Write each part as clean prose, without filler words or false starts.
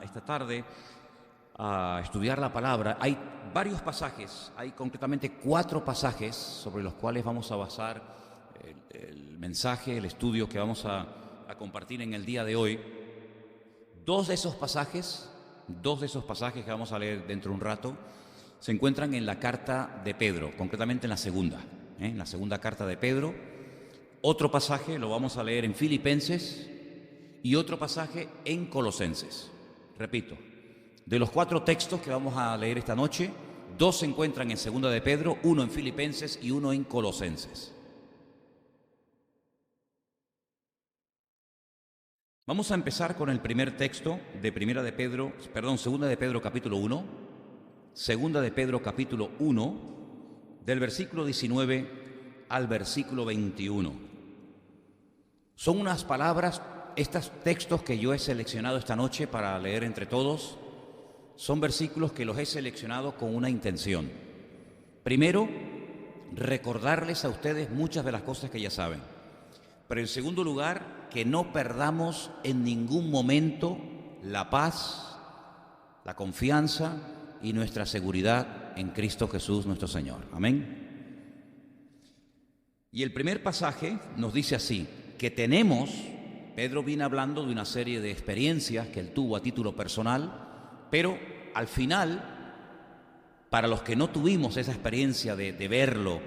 esta tarde a estudiar la palabra. Hay varios pasajes, hay concretamente 4 pasajes sobre los cuales vamos a basar el mensaje, el estudio que vamos a compartir en el día de hoy. Dos de esos pasajes que vamos a leer dentro de un rato se encuentran en la carta de Pedro, concretamente en la segunda carta de Pedro. Otro pasaje lo vamos a leer en Filipenses y otro pasaje en Colosenses. Repito, de los 4 textos que vamos a leer esta noche, 2 se encuentran en segunda de Pedro, 1 en Filipenses y 1 en Colosenses. Vamos a empezar con el primer texto de segunda de Pedro capítulo 1, segunda de Pedro capítulo 1, del versículo 19 al versículo 21. Son unas palabras, estos textos que yo he seleccionado esta noche para leer entre todos, son versículos que los he seleccionado con una intención. Primero, recordarles a ustedes muchas de las cosas que ya saben. Pero en segundo lugar, que no perdamos en ningún momento la paz, la confianza y nuestra seguridad en Cristo Jesús nuestro Señor. Amén. Y el primer pasaje nos dice así, que Pedro viene hablando de una serie de experiencias que él tuvo a título personal, pero al final, para los que no tuvimos esa experiencia de verlo,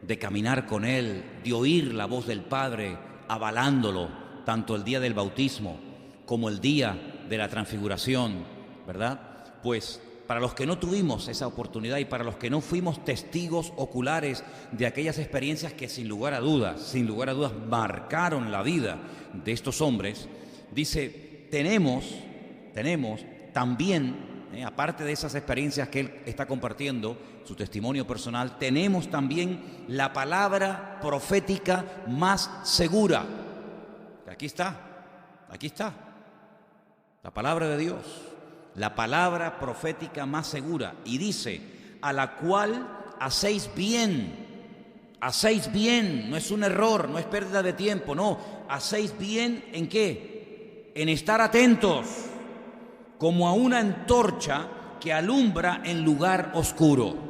de caminar con él, de oír la voz del Padre avalándolo, tanto el día del bautismo como el día de la transfiguración, ¿verdad? Pues para los que no tuvimos esa oportunidad y para los que no fuimos testigos oculares de aquellas experiencias que sin lugar a dudas marcaron la vida de estos hombres, dice, tenemos también, aparte de esas experiencias que él está compartiendo, su testimonio personal, tenemos también la palabra profética más segura. Aquí está, la palabra de Dios, la palabra profética más segura. Y dice, a la cual hacéis bien, no es un error, no es pérdida de tiempo, no, hacéis bien ¿en qué? En estar atentos, como a una antorcha que alumbra en lugar oscuro.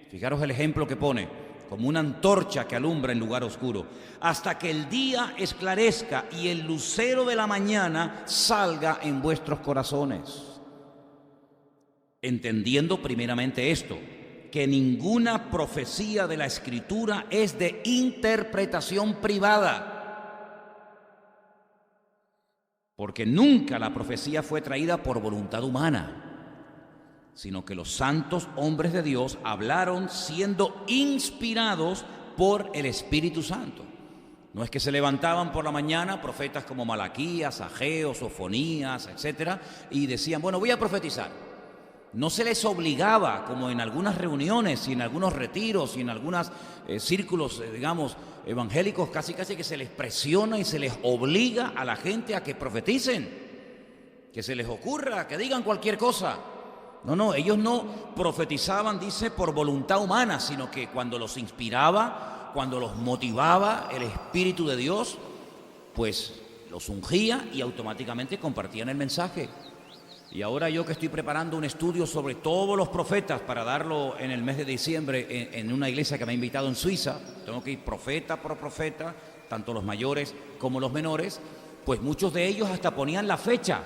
Fijaros el ejemplo que pone, como una antorcha que alumbra en lugar oscuro, hasta que el día esclarezca y el lucero de la mañana salga en vuestros corazones. Entendiendo primeramente esto, que ninguna profecía de la Escritura es de interpretación privada, porque nunca la profecía fue traída por voluntad humana, sino que los santos hombres de Dios hablaron siendo inspirados por el Espíritu Santo. No es que se levantaban por la mañana profetas como Malaquías, Ageo, Sofonías, etcétera, y decían, bueno, voy a profetizar. No se les obligaba, como en algunas reuniones y en algunos retiros y en algunos círculos, evangélicos, casi que se les presiona y se les obliga a la gente a que profeticen, que se les ocurra, que digan cualquier cosa. No, ellos no profetizaban, dice, por voluntad humana, sino que cuando los inspiraba, cuando los motivaba el Espíritu de Dios, pues los ungía y automáticamente compartían el mensaje. Y ahora yo que estoy preparando un estudio sobre todos los profetas para darlo en el mes de diciembre en una iglesia que me ha invitado en Suiza, tengo que ir profeta por profeta, tanto los mayores como los menores, pues muchos de ellos hasta ponían la fecha,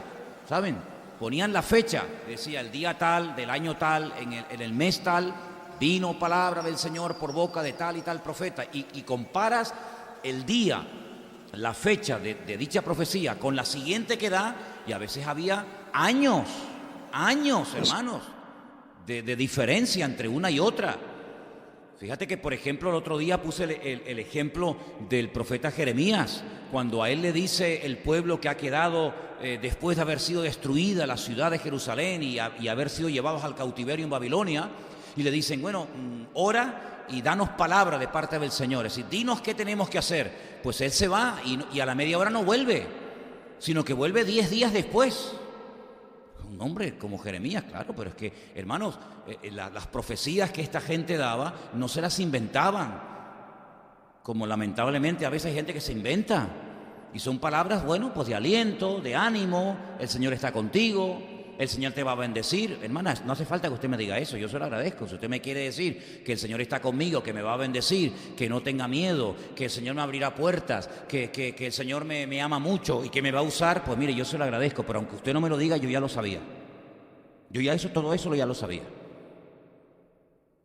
¿saben? Ponían la fecha, decía el día tal, del año tal, en el mes tal, vino palabra del Señor por boca de tal y tal profeta, y comparas el día, la fecha de dicha profecía con la siguiente que da, y a veces había años, hermanos, de diferencia entre una y otra. Fíjate que, por ejemplo, el otro día puse el ejemplo del profeta Jeremías, cuando a él le dice el pueblo que ha quedado después de haber sido destruida la ciudad de Jerusalén y haber sido llevados al cautiverio en Babilonia, y le dicen, bueno, ora y danos palabra de parte del Señor, es decir, dinos qué tenemos que hacer. Pues él se va y a la media hora no vuelve, sino que vuelve 10 días después. Un hombre como Jeremías, claro, pero es que, hermanos, las profecías que esta gente daba no se las inventaban, como lamentablemente a veces hay gente que se inventa. Y son palabras, bueno, pues de aliento, de ánimo, el Señor está contigo, el Señor te va a bendecir. Hermanas, no hace falta que usted me diga eso, yo se lo agradezco. Si usted me quiere decir que el Señor está conmigo, que me va a bendecir, que no tenga miedo, que el Señor me abrirá puertas, que el Señor me ama mucho y que me va a usar, pues mire, yo se lo agradezco, pero aunque usted no me lo diga, yo ya lo sabía. Yo ya todo eso ya lo sabía.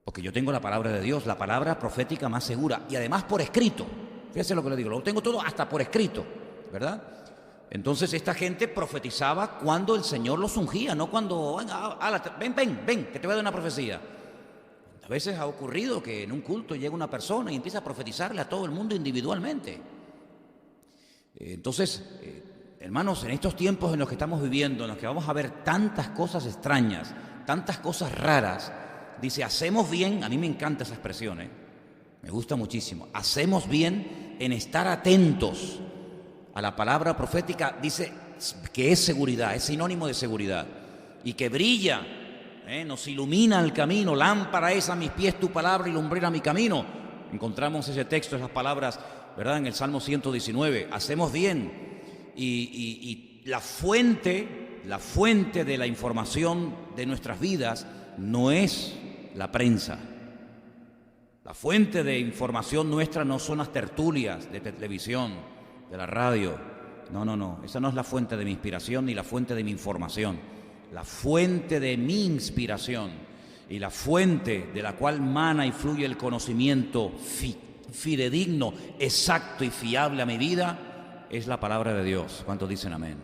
Porque yo tengo la palabra de Dios, la palabra profética más segura, y además por escrito. Fíjese lo que le digo, lo tengo todo hasta por escrito, ¿verdad? Entonces esta gente profetizaba cuando el Señor los ungía, no cuando, ven, que te voy a dar una profecía. A veces ha ocurrido que en un culto llega una persona y empieza a profetizarle a todo el mundo individualmente. Entonces, hermanos, en estos tiempos en los que estamos viviendo, en los que vamos a ver tantas cosas extrañas, tantas cosas raras, dice, hacemos bien, a mí me encanta esa expresión, me gusta muchísimo, hacemos bien en estar atentos a la palabra profética. Dice que es seguridad, es sinónimo de seguridad, y que brilla, nos ilumina el camino, lámpara es a mis pies tu palabra y lumbrera mi camino. Encontramos ese texto, esas palabras, ¿verdad?, en el Salmo 119, hacemos bien. Y la fuente de la información de nuestras vidas no es la prensa. La fuente de información nuestra no son las tertulias de televisión, de la radio. No, esa no es la fuente de mi inspiración ni la fuente de mi información. La fuente de mi inspiración y la fuente de la cual mana y fluye el conocimiento fidedigno, exacto y fiable a mi vida es la palabra de Dios. ¿Cuántos dicen amén?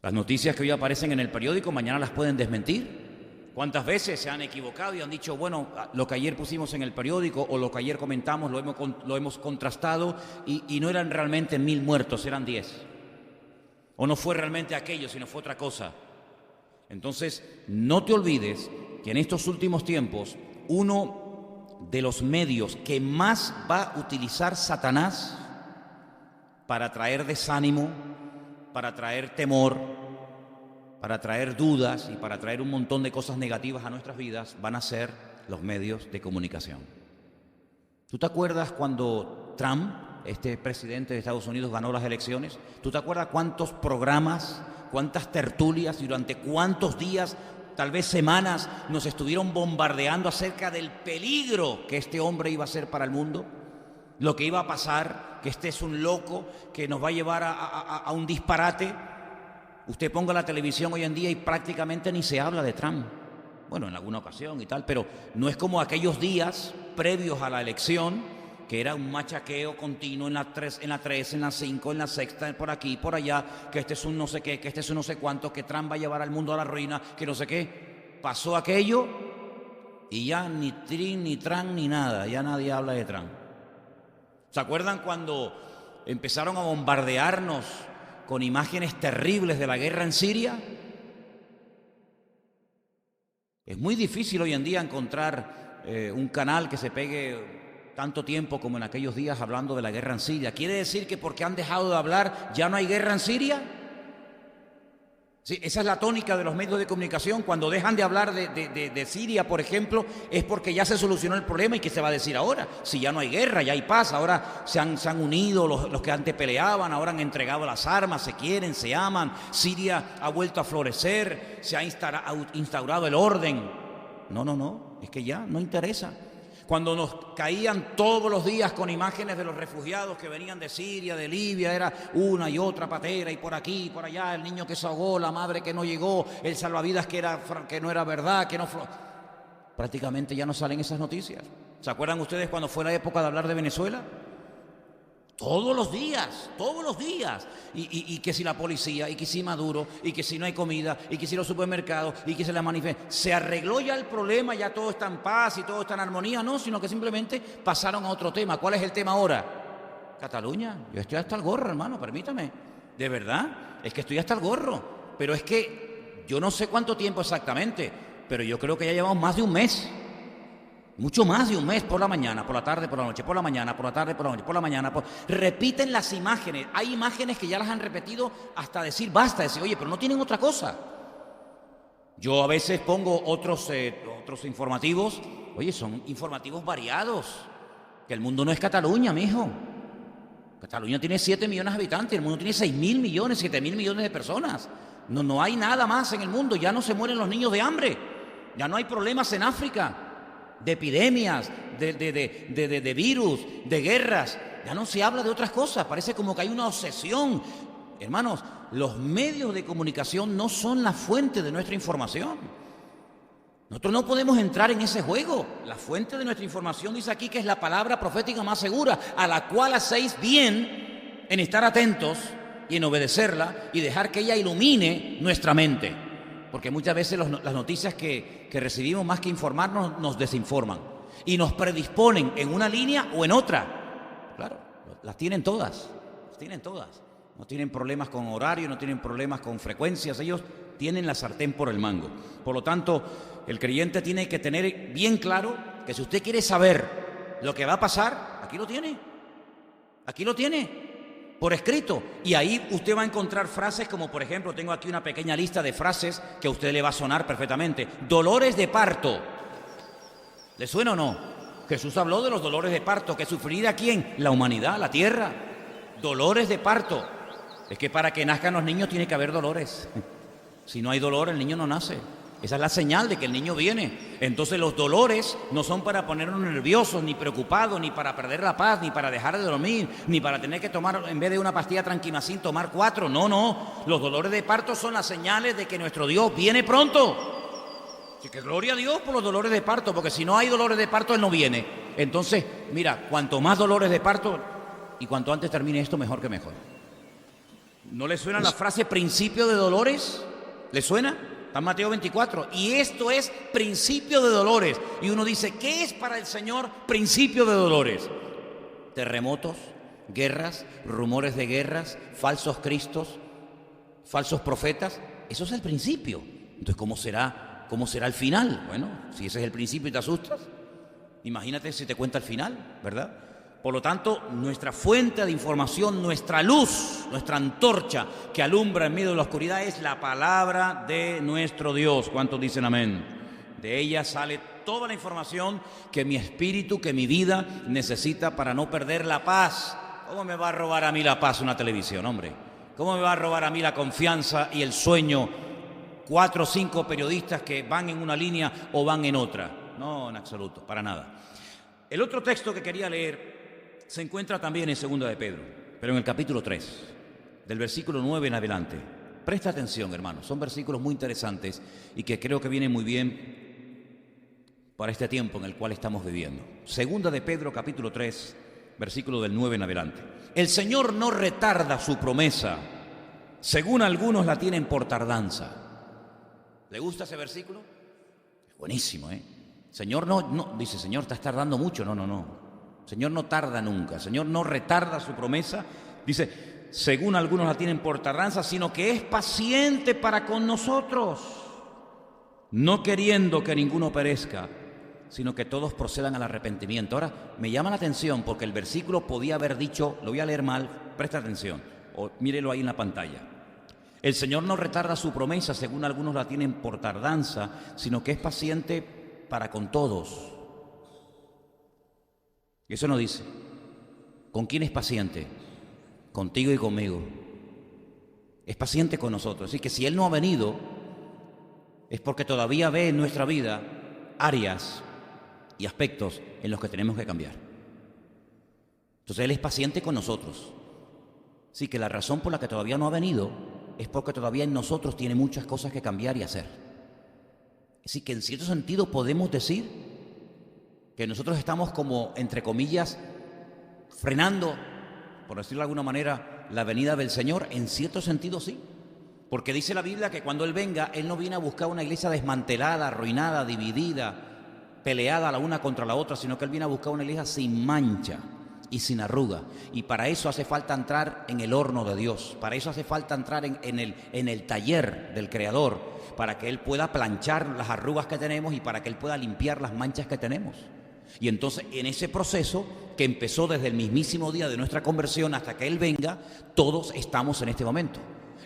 Las noticias que hoy aparecen en el periódico mañana las pueden desmentir. ¿Cuántas veces se han equivocado y han dicho, bueno, lo que ayer pusimos en el periódico o lo que ayer comentamos lo hemos contrastado y no eran realmente 1000 muertos, eran 10? O no fue realmente aquello, sino fue otra cosa. Entonces, no te olvides que en estos últimos tiempos, uno de los medios que más va a utilizar Satanás para traer desánimo, para traer temor, para traer dudas y para traer un montón de cosas negativas a nuestras vidas, van a ser los medios de comunicación. ¿Tú te acuerdas cuando Trump, este presidente de Estados Unidos, ganó las elecciones? ¿Tú te acuerdas cuántos programas, cuántas tertulias y durante cuántos días, tal vez semanas, nos estuvieron bombardeando acerca del peligro que este hombre iba a ser para el mundo? Lo que iba a pasar, que este es un loco que nos va a llevar a un disparate. Usted ponga la televisión hoy en día y prácticamente ni se habla de Trump. Bueno, en alguna ocasión y tal, pero no es como aquellos días previos a la elección, que era un machaqueo continuo en la 3, en la 5, en la sexta, por aquí, por allá, que este es un no sé qué, que este es un no sé cuánto, que Trump va a llevar al mundo a la ruina, que no sé qué. Pasó aquello y ya ni Trin, ni Tran, ni nada, ya nadie habla de Trump. ¿Se acuerdan cuando empezaron a bombardearnos con imágenes terribles de la guerra en Siria? Es muy difícil hoy en día encontrar un canal que se pegue tanto tiempo como en aquellos días hablando de la guerra en Siria. ¿Quiere decir que porque han dejado de hablar ya no hay guerra en Siria? Sí, esa es la tónica de los medios de comunicación. Cuando dejan de hablar de Siria, por ejemplo, es porque ya se solucionó el problema. ¿Y qué se va a decir ahora? Si ya no hay guerra, ya hay paz, ahora se han unido los que antes peleaban, ahora han entregado las armas, se quieren, se aman, Siria ha vuelto a florecer, se ha instaurado el orden. No, es que ya no interesa. Cuando nos caían todos los días con imágenes de los refugiados que venían de Siria, de Libia, era una y otra patera, y por aquí, y por allá, el niño que se ahogó, la madre que no llegó, el salvavidas que no era verdad, que no... Prácticamente ya no salen esas noticias. ¿Se acuerdan ustedes cuando fue la época de hablar de Venezuela? Todos los días, y que si la policía, y que si Maduro, y que si no hay comida, y que si los supermercados, y que se la manifiesta. ¿Se arregló ya el problema, ya todo está en paz y todo está en armonía? No, sino que simplemente pasaron a otro tema. ¿Cuál es el tema ahora? Cataluña. Yo estoy hasta el gorro, hermano, permítame. De verdad, es que estoy hasta el gorro. Pero es que yo no sé cuánto tiempo exactamente, pero yo creo que ya llevamos más de un mes. Mucho más de un mes, por la mañana, por la tarde, por la noche, por la mañana, por la tarde, por la noche, por la mañana. Repiten las imágenes. Hay imágenes que ya las han repetido hasta decir basta, decir, oye, pero no tienen otra cosa. Yo a veces pongo otros informativos. Oye, son informativos variados. Que el mundo no es Cataluña, mijo. Cataluña tiene 7 millones de habitantes, el mundo tiene 6.000 millones, 7.000 millones de personas. No hay nada más en el mundo, ya no se mueren los niños de hambre, ya no hay problemas en África, de epidemias, de virus, de guerras, ya no se habla de otras cosas, parece como que hay una obsesión. Hermanos, los medios de comunicación no son la fuente de nuestra información. Nosotros no podemos entrar en ese juego. La fuente de nuestra información dice aquí que es la palabra profética más segura, a la cual hacéis bien en estar atentos y en obedecerla y dejar que ella ilumine nuestra mente. Porque muchas veces las noticias que recibimos, más que informarnos, nos desinforman y nos predisponen en una línea o en otra. Claro, las tienen todas, las tienen todas. No tienen problemas con horario, no tienen problemas con frecuencias, ellos tienen la sartén por el mango. Por lo tanto, el creyente tiene que tener bien claro que si usted quiere saber lo que va a pasar, aquí lo tiene, por escrito. Y ahí usted va a encontrar frases como, por ejemplo, tengo aquí una pequeña lista de frases que a usted le va a sonar perfectamente. Dolores de parto. ¿Le suena o no? Jesús habló de los dolores de parto. ¿Que sufriría quién? La humanidad, la tierra. Dolores de parto. Es que para que nazcan los niños tiene que haber dolores. Si no hay dolor, el niño no nace. Esa es la señal de que el niño viene. Entonces los dolores no son para ponernos nerviosos, ni preocupados, ni para perder la paz, ni para dejar de dormir, ni para tener que tomar, en vez de una pastilla Tranquimacin, tomar 4. No. Los dolores de parto son las señales de que nuestro Dios viene pronto. Así que gloria a Dios por los dolores de parto, porque si no hay dolores de parto, Él no viene. Entonces, mira, cuanto más dolores de parto y cuanto antes termine esto, mejor que mejor. ¿No le suena la frase principio de dolores? ¿Le suena? Está en Mateo 24. Y esto es principio de dolores. Y uno dice, ¿qué es para el Señor principio de dolores? Terremotos, guerras, rumores de guerras, falsos cristos, falsos profetas. Eso es el principio. Entonces, ¿cómo será el final? Bueno, si ese es el principio y te asustas, imagínate si te cuenta el final, ¿verdad? Por lo tanto, nuestra fuente de información, nuestra luz, nuestra antorcha que alumbra en medio de la oscuridad es la palabra de nuestro Dios. ¿Cuántos dicen amén? De ella sale toda la información que mi espíritu, que mi vida necesita para no perder la paz. ¿Cómo me va a robar a mí la paz una televisión, hombre? ¿Cómo me va a robar a mí la confianza y el sueño 4 o 5 periodistas que van en una línea o van en otra? No, en absoluto, para nada. El otro texto que quería leer se encuentra también en 2 de Pedro, pero en el capítulo 3, del versículo 9 en adelante. Presta atención, hermanos, son versículos muy interesantes y que creo que vienen muy bien para este tiempo en el cual estamos viviendo. 2 de Pedro, capítulo 3, versículo del 9 en adelante. El Señor no retarda su promesa, según algunos la tienen por tardanza. ¿Le gusta ese versículo? Es buenísimo, ¿eh? Señor no, dice, Señor, estás tardando mucho. No. Señor no tarda nunca, Señor no retarda su promesa, dice, según algunos la tienen por tardanza, sino que es paciente para con nosotros, no queriendo que ninguno perezca, sino que todos procedan al arrepentimiento. Ahora, me llama la atención porque el versículo podía haber dicho, lo voy a leer mal, presta atención, o mírelo ahí en la pantalla. El Señor no retarda su promesa, según algunos la tienen por tardanza, sino que es paciente para con todos. Y eso no dice. ¿Con quién es paciente? Contigo y conmigo. Es paciente con nosotros. Así que si Él no ha venido, es porque todavía ve en nuestra vida áreas y aspectos en los que tenemos que cambiar. Entonces Él es paciente con nosotros. Así que la razón por la que todavía no ha venido es porque todavía en nosotros tiene muchas cosas que cambiar y hacer. Así que en cierto sentido podemos decir que nosotros estamos como, entre comillas, frenando, por decirlo de alguna manera, la venida del Señor. En cierto sentido sí, porque dice la Biblia que cuando Él venga, Él no viene a buscar una iglesia desmantelada, arruinada, dividida, peleada la una contra la otra, sino que Él viene a buscar una iglesia sin mancha y sin arruga. Y para eso hace falta entrar en el horno de Dios, para eso hace falta entrar en el taller del Creador, para que Él pueda planchar las arrugas que tenemos y para que Él pueda limpiar las manchas que tenemos. Y entonces en ese proceso que empezó desde el mismísimo día de nuestra conversión hasta que Él venga, todos estamos en este momento.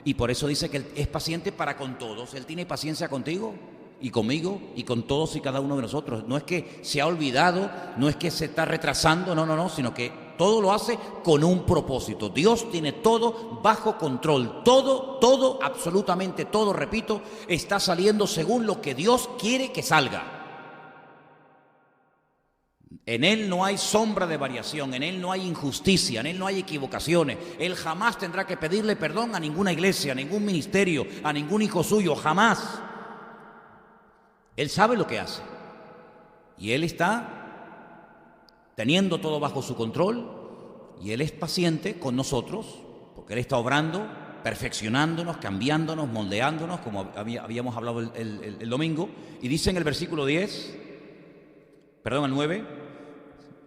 Y por eso dice que Él es paciente para con todos. Él tiene paciencia contigo y conmigo y con todos y cada uno de nosotros. No es que se ha olvidado, no es que se está retrasando, no, sino que Todo lo hace con un propósito. Dios tiene todo bajo control. Todo, absolutamente todo, repito, está saliendo según lo que Dios quiere que salga. En Él no hay sombra de variación, en Él no hay injusticia, en Él no hay equivocaciones. Él jamás tendrá que pedirle perdón a ninguna iglesia, a ningún ministerio, a ningún hijo suyo, jamás. Él sabe lo que hace. Y Él está teniendo todo bajo su control, y Él es paciente con nosotros, porque Él está obrando, perfeccionándonos, cambiándonos, moldeándonos, como habíamos hablado el domingo. Y dice en el versículo 10, perdón, el 9,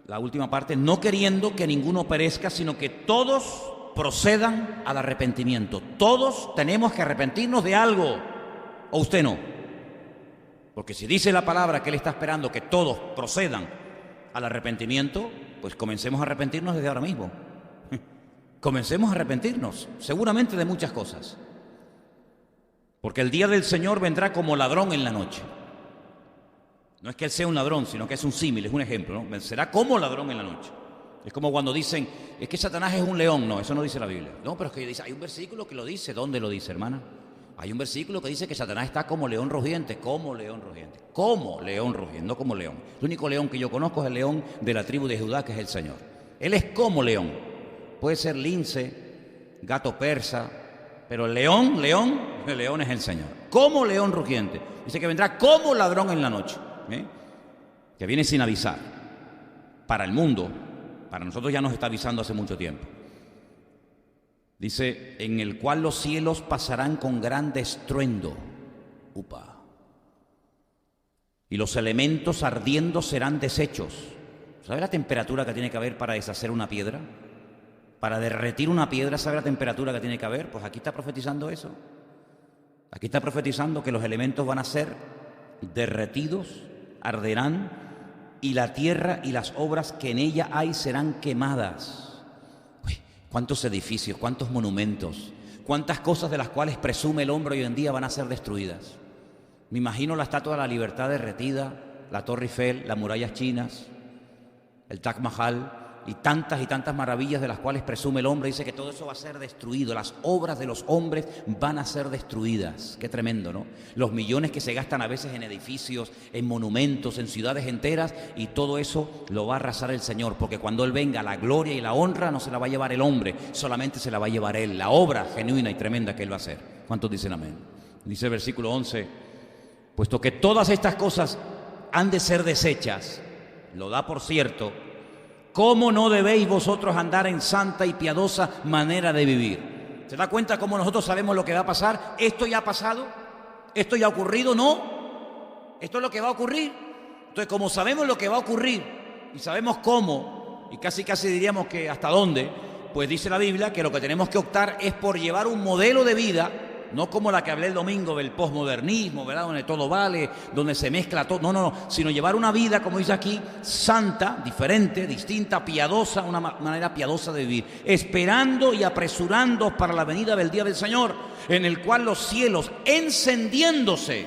la última parte: no queriendo que ninguno perezca, sino que todos procedan al arrepentimiento. Todos tenemos que arrepentirnos de algo, o usted no. Porque si dice la palabra que Él está esperando que todos procedan al arrepentimiento, pues comencemos a arrepentirnos desde ahora mismo. Comencemos a arrepentirnos, seguramente de muchas cosas. Porque el día del Señor vendrá como ladrón en la noche. No es que Él sea un ladrón, sino que es un símil, es un ejemplo, ¿no? Será como ladrón en la noche. Es como cuando dicen, es que Satanás es un león. No, eso no dice la Biblia. No, pero es que dice, hay un versículo que lo dice. ¿Dónde lo dice, hermana? Hay un versículo que dice que Satanás está como león rugiente. Como león rugiente. Como león rugiente, no como león. El único león que yo conozco es el león de la tribu de Judá, que es el Señor. Él es como león. Puede ser lince, gato persa, pero el león es el Señor. Como león rugiente. Dice que vendrá como ladrón en la noche. Que viene sin avisar. Para el mundo, para nosotros ya nos está avisando hace mucho tiempo. Dice, en el cual los cielos pasarán con gran estruendo. Upa. Y los elementos ardiendo serán deshechos. ¿Sabe la temperatura que tiene que haber para deshacer una piedra? Para derretir una piedra, ¿sabe la temperatura que tiene que haber? Pues aquí está profetizando eso. Aquí está profetizando que los elementos van a ser derretidos, arderán, y la tierra y las obras que en ella hay serán quemadas. Uy, cuántos edificios, cuántos monumentos, cuántas cosas de las cuales presume el hombre hoy en día van a ser destruidas. Me imagino la Estatua de la Libertad derretida, la Torre Eiffel, las murallas chinas, el Taj Mahal y tantas maravillas de las cuales presume el hombre. Dice que todo eso va a ser destruido, las obras de los hombres van a ser destruidas. Qué tremendo, ¿no? Los millones que se gastan a veces en edificios, en monumentos, en ciudades enteras, y todo eso lo va a arrasar el Señor, porque cuando Él venga, la gloria y la honra no se la va a llevar el hombre, solamente se la va a llevar Él, la obra genuina y tremenda que Él va a hacer. ¿Cuántos dicen amén? Dice el versículo 11, puesto que todas estas cosas han de ser deshechas, lo da por cierto, ¿cómo no debéis vosotros andar en santa y piadosa manera de vivir? ¿Se da cuenta cómo nosotros sabemos lo que va a pasar? ¿Esto ya ha pasado? ¿Esto ya ha ocurrido? No. Esto es lo que va a ocurrir. Entonces, como sabemos lo que va a ocurrir y sabemos cómo, y casi diríamos que hasta dónde, pues dice la Biblia que lo que tenemos que optar es por llevar un modelo de vida, no como la que hablé el domingo del posmodernismo, ¿verdad? Donde todo vale, donde se mezcla todo. No, sino llevar una vida, como dice aquí, santa, diferente, distinta, piadosa, una manera piadosa de vivir, esperando y apresurando para la venida del día del Señor, en el cual los cielos encendiéndose,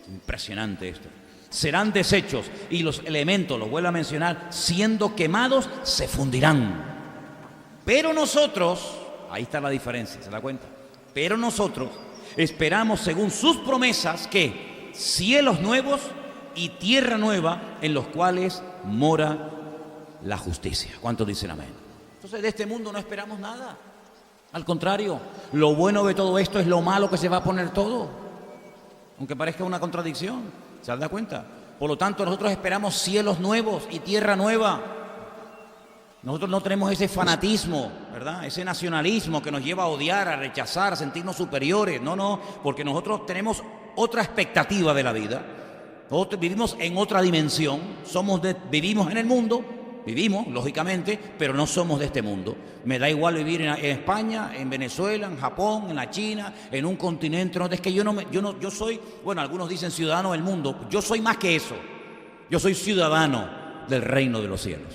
impresionante esto, serán deshechos y los elementos, los vuelvo a mencionar, siendo quemados, se fundirán. Pero nosotros, ahí está la diferencia, ¿se da cuenta? Pero nosotros esperamos, según sus promesas, que cielos nuevos y tierra nueva en los cuales mora la justicia. ¿Cuántos dicen amén? Entonces, de este mundo no esperamos nada. Al contrario, lo bueno de todo esto es lo malo que se va a poner todo. Aunque parezca una contradicción, ¿se da cuenta? Por lo tanto, nosotros esperamos cielos nuevos y tierra nueva. Nosotros no tenemos ese fanatismo, ¿verdad? Ese nacionalismo que nos lleva a odiar, a rechazar, a sentirnos superiores. No, porque nosotros tenemos otra expectativa de la vida. Nosotros vivimos en otra dimensión. Vivimos en el mundo, vivimos, lógicamente, pero no somos de este mundo. Me da igual vivir en España, en Venezuela, en Japón, en la China, en un continente. No, es que yo soy, bueno, algunos dicen ciudadano del mundo. Yo soy más que eso. Yo soy ciudadano del reino de los cielos.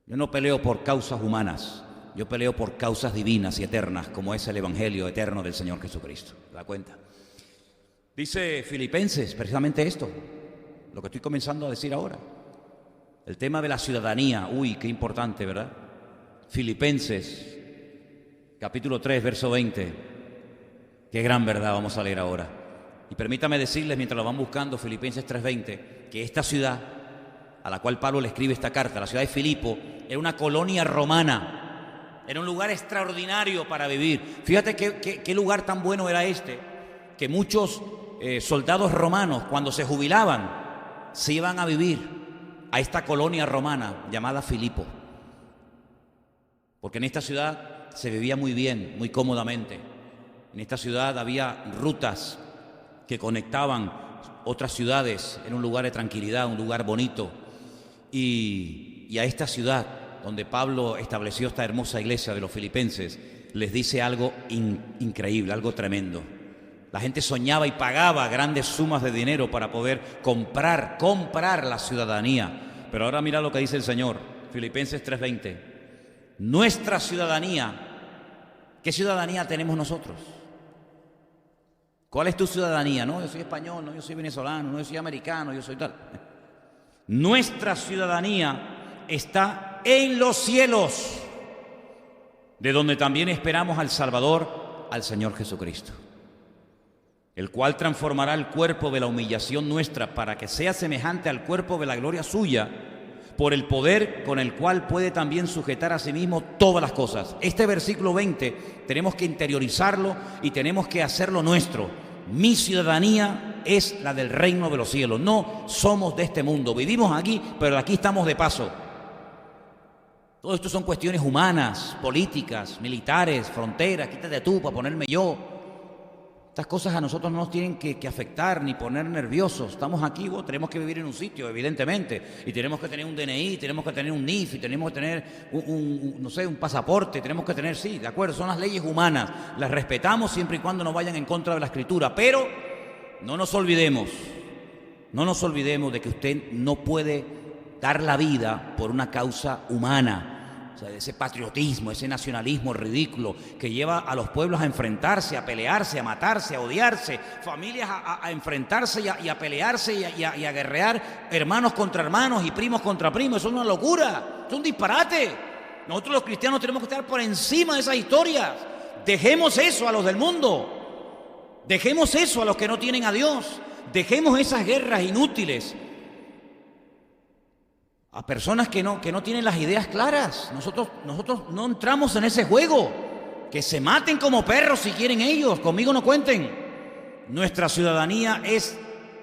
Yo no peleo por causas humanas, yo peleo por causas divinas y eternas, como es el Evangelio eterno del Señor Jesucristo. ¿Te das cuenta? Dice Filipenses precisamente esto, lo que estoy comenzando a decir ahora. El tema de la ciudadanía, uy, qué importante, ¿verdad? Filipenses, capítulo 3, verso 20. Qué gran verdad vamos a leer ahora. Y permítame decirles, mientras lo van buscando, Filipenses 3:20, que esta ciudad a la cual Pablo le escribe esta carta, la ciudad de Filipo, era una colonia romana, era un lugar extraordinario para vivir. Fíjate qué lugar tan bueno era este, que muchos soldados romanos, cuando se jubilaban, se iban a vivir a esta colonia romana llamada Filipo, porque en esta ciudad se vivía muy bien, muy cómodamente. En esta ciudad había rutas que conectaban otras ciudades en un lugar de tranquilidad, un lugar bonito. Y a esta ciudad donde Pablo estableció esta hermosa iglesia de los filipenses, les dice algo increíble, algo tremendo. La gente soñaba y pagaba grandes sumas de dinero para poder comprar la ciudadanía. Pero ahora mira lo que dice el Señor, Filipenses 3:20. Nuestra ciudadanía, ¿qué ciudadanía tenemos nosotros? ¿Cuál es tu ciudadanía? No, yo soy español, no, yo soy venezolano, no, yo soy americano, yo soy tal. Nuestra ciudadanía está en los cielos, de donde también esperamos al Salvador, al Señor Jesucristo, el cual transformará el cuerpo de la humillación nuestra para que sea semejante al cuerpo de la gloria suya, por el poder con el cual puede también sujetar a sí mismo todas las cosas. Este versículo 20 tenemos que interiorizarlo y tenemos que hacerlo nuestro. Mi ciudadanía es la del reino de los cielos. No somos de este mundo, vivimos aquí, pero aquí estamos de paso. Todo esto son cuestiones humanas, políticas, militares, fronteras. Quítate tú para ponerme yo. Estas cosas a nosotros no nos tienen que afectar ni poner nerviosos. Estamos aquí, tenemos que vivir en un sitio, evidentemente, y tenemos que tener un DNI, tenemos que tener un NIF, y tenemos que tener un pasaporte, tenemos que tener, sí, de acuerdo, son las leyes humanas, las respetamos siempre y cuando no vayan en contra de la Escritura, pero no nos olvidemos de que usted no puede dar la vida por una causa humana. O sea, ese patriotismo, ese nacionalismo ridículo que lleva a los pueblos a enfrentarse, a pelearse, a matarse, a odiarse, familias a enfrentarse y a pelearse y a guerrear, hermanos contra hermanos y primos contra primos. Eso es una locura, es un disparate. Nosotros los cristianos tenemos que estar por encima de esas historias. Dejemos eso a los del mundo, dejemos eso a los que no tienen a Dios, dejemos esas guerras inútiles a personas que no tienen las ideas claras. Nosotros no entramos en ese juego. Que se maten como perros si quieren ellos, conmigo no cuenten. Nuestra ciudadanía es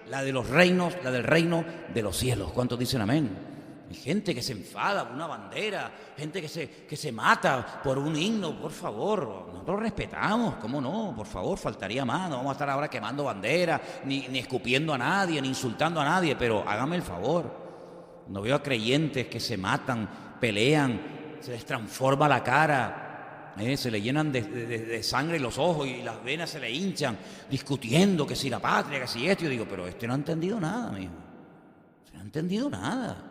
la de los reinos, la del reino de los cielos. ¿Cuántos dicen amén? Hay gente que se enfada por una bandera, gente que se mata por un himno. Por favor, nosotros respetamos, ¿cómo no? Por favor, faltaría más. No vamos a estar ahora quemando banderas, ni escupiendo a nadie, ni insultando a nadie, pero hágame el favor. No veo a creyentes que se matan, pelean, se les transforma la cara, se le llenan de sangre los ojos y las venas se le hinchan, discutiendo que si la patria, que si esto. Yo digo, pero no ha entendido nada, mijo. No ha entendido nada.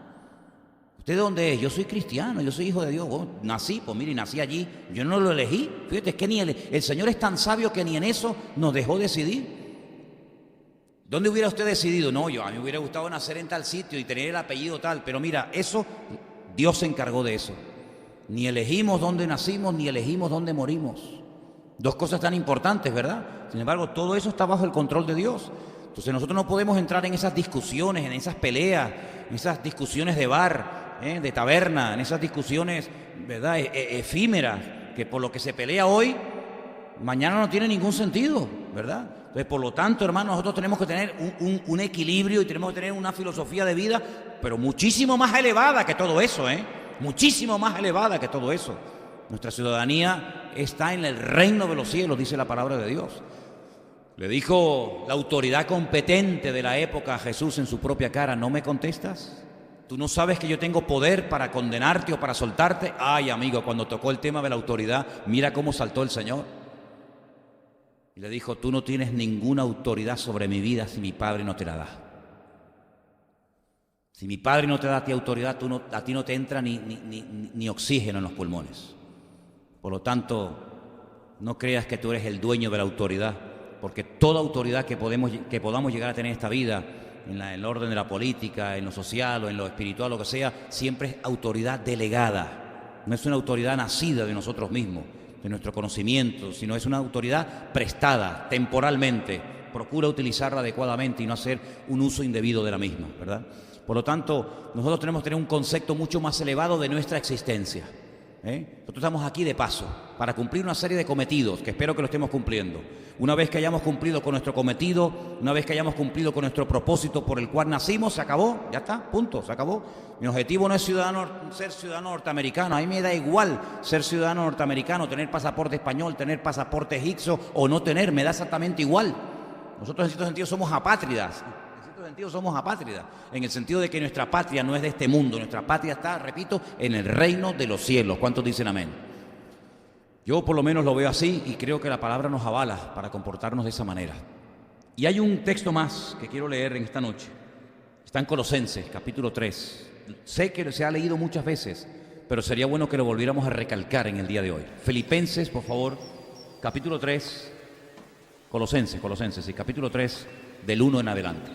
¿Usted de dónde es? Yo soy cristiano, yo soy hijo de Dios. Bueno, nací, pues mire, nací allí. Yo no lo elegí. Fíjate, es que ni el Señor es tan sabio que ni en eso nos dejó decidir. ¿Dónde hubiera usted decidido? No, a mí me hubiera gustado nacer en tal sitio y tener el apellido tal, pero mira, eso, Dios se encargó de eso. Ni elegimos dónde nacimos, ni elegimos dónde morimos. Dos cosas tan importantes, ¿verdad? Sin embargo, todo eso está bajo el control de Dios. Entonces nosotros no podemos entrar en esas discusiones, en esas peleas, en esas discusiones de bar, de taberna, en esas discusiones, ¿verdad?, efímeras, que por lo que se pelea hoy, mañana no tiene ningún sentido, ¿verdad? Entonces, por lo tanto, hermanos, nosotros tenemos que tener un equilibrio y tenemos que tener una filosofía de vida, pero muchísimo más elevada que todo eso, muchísimo más elevada que todo eso. Nuestra ciudadanía está en el reino de los cielos, dice la palabra de Dios. Le dijo la autoridad competente de la época a Jesús en su propia cara, ¿no me contestas? ¿Tú no sabes que yo tengo poder para condenarte o para soltarte? Ay, amigo, cuando tocó el tema de la autoridad, mira cómo saltó el Señor. Y le dijo, tú no tienes ninguna autoridad sobre mi vida si mi Padre no te la da. Si mi Padre no te da a ti autoridad, a ti no te entra ni oxígeno en los pulmones. Por lo tanto, no creas que tú eres el dueño de la autoridad, porque toda autoridad que podamos llegar a tener en esta vida en el orden de la política, en lo social o en lo espiritual, lo que sea, siempre es autoridad delegada. No es una autoridad nacida de nosotros mismos, de nuestro conocimiento, sino es una autoridad prestada temporalmente. Procura utilizarla adecuadamente y no hacer un uso indebido de la misma, ¿verdad? Por lo tanto, nosotros tenemos que tener un concepto mucho más elevado de nuestra existencia. Nosotros estamos aquí de paso para cumplir una serie de cometidos que espero que lo estemos cumpliendo. Una vez que hayamos cumplido con nuestro cometido, una vez que hayamos cumplido con nuestro propósito por el cual nacimos, se acabó, ya está, punto, se acabó. Mi objetivo no es ser ciudadano norteamericano. A mí me da igual ser ciudadano norteamericano, tener pasaporte español, tener pasaporte egipcio o no tener, me da exactamente igual. Nosotros en cierto sentido somos apátridas. Somos apátridas, en el sentido de que nuestra patria no es de este mundo, nuestra patria está, repito, en el reino de los cielos. ¿Cuántos dicen amén? Yo por lo menos lo veo así y creo que la palabra nos avala para comportarnos de esa manera. Y hay un texto más que quiero leer en esta noche. Está en Colosenses, capítulo 3. Sé que se ha leído muchas veces, pero sería bueno que lo volviéramos a recalcar en el día de hoy. Filipenses, por favor, capítulo 3, Colosenses, sí, capítulo 3, del 1 en adelante.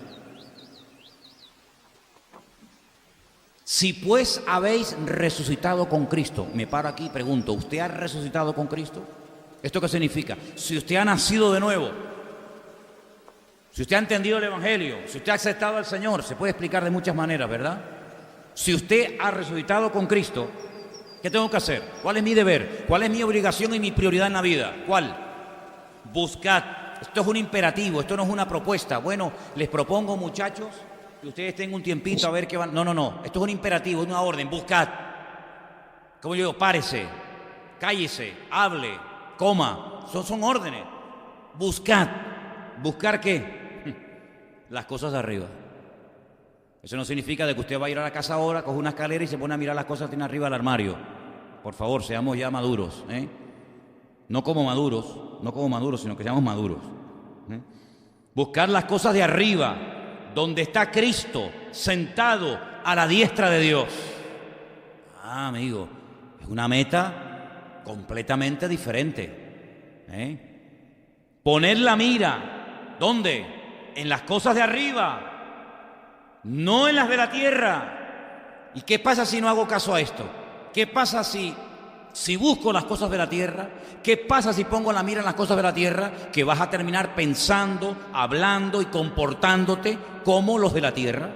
Si pues habéis resucitado con Cristo, me paro aquí y pregunto, ¿usted ha resucitado con Cristo? ¿Esto qué significa? Si usted ha nacido de nuevo, si usted ha entendido el Evangelio, si usted ha aceptado al Señor, se puede explicar de muchas maneras, ¿verdad? Si usted ha resucitado con Cristo, ¿qué tengo que hacer? ¿Cuál es mi deber? ¿Cuál es mi obligación y mi prioridad en la vida? ¿Cuál? Buscad. Esto es un imperativo, esto no es una propuesta. Bueno, les propongo, muchachos, que ustedes tengan un tiempito a ver qué van. No. Esto es un imperativo, es una orden. Buscad. Como yo digo, párese, cállese, hable, coma. Son órdenes. Buscad. ¿Buscar qué? Las cosas de arriba. Eso no significa de que usted va a ir a la casa ahora, coge una escalera y se pone a mirar las cosas que tiene arriba del armario. Por favor, seamos ya maduros, No como maduros, sino que seamos maduros. Buscar las cosas de arriba, donde está Cristo sentado a la diestra de Dios. Amigo, es una meta completamente diferente. Poner la mira, ¿dónde? En las cosas de arriba, no en las de la tierra. ¿Y qué pasa si no hago caso a esto? ¿Qué pasa si busco las cosas de la tierra? ¿Qué pasa si pongo la mira en las cosas de la tierra? Que vas a terminar pensando, hablando y comportándote como los de la tierra.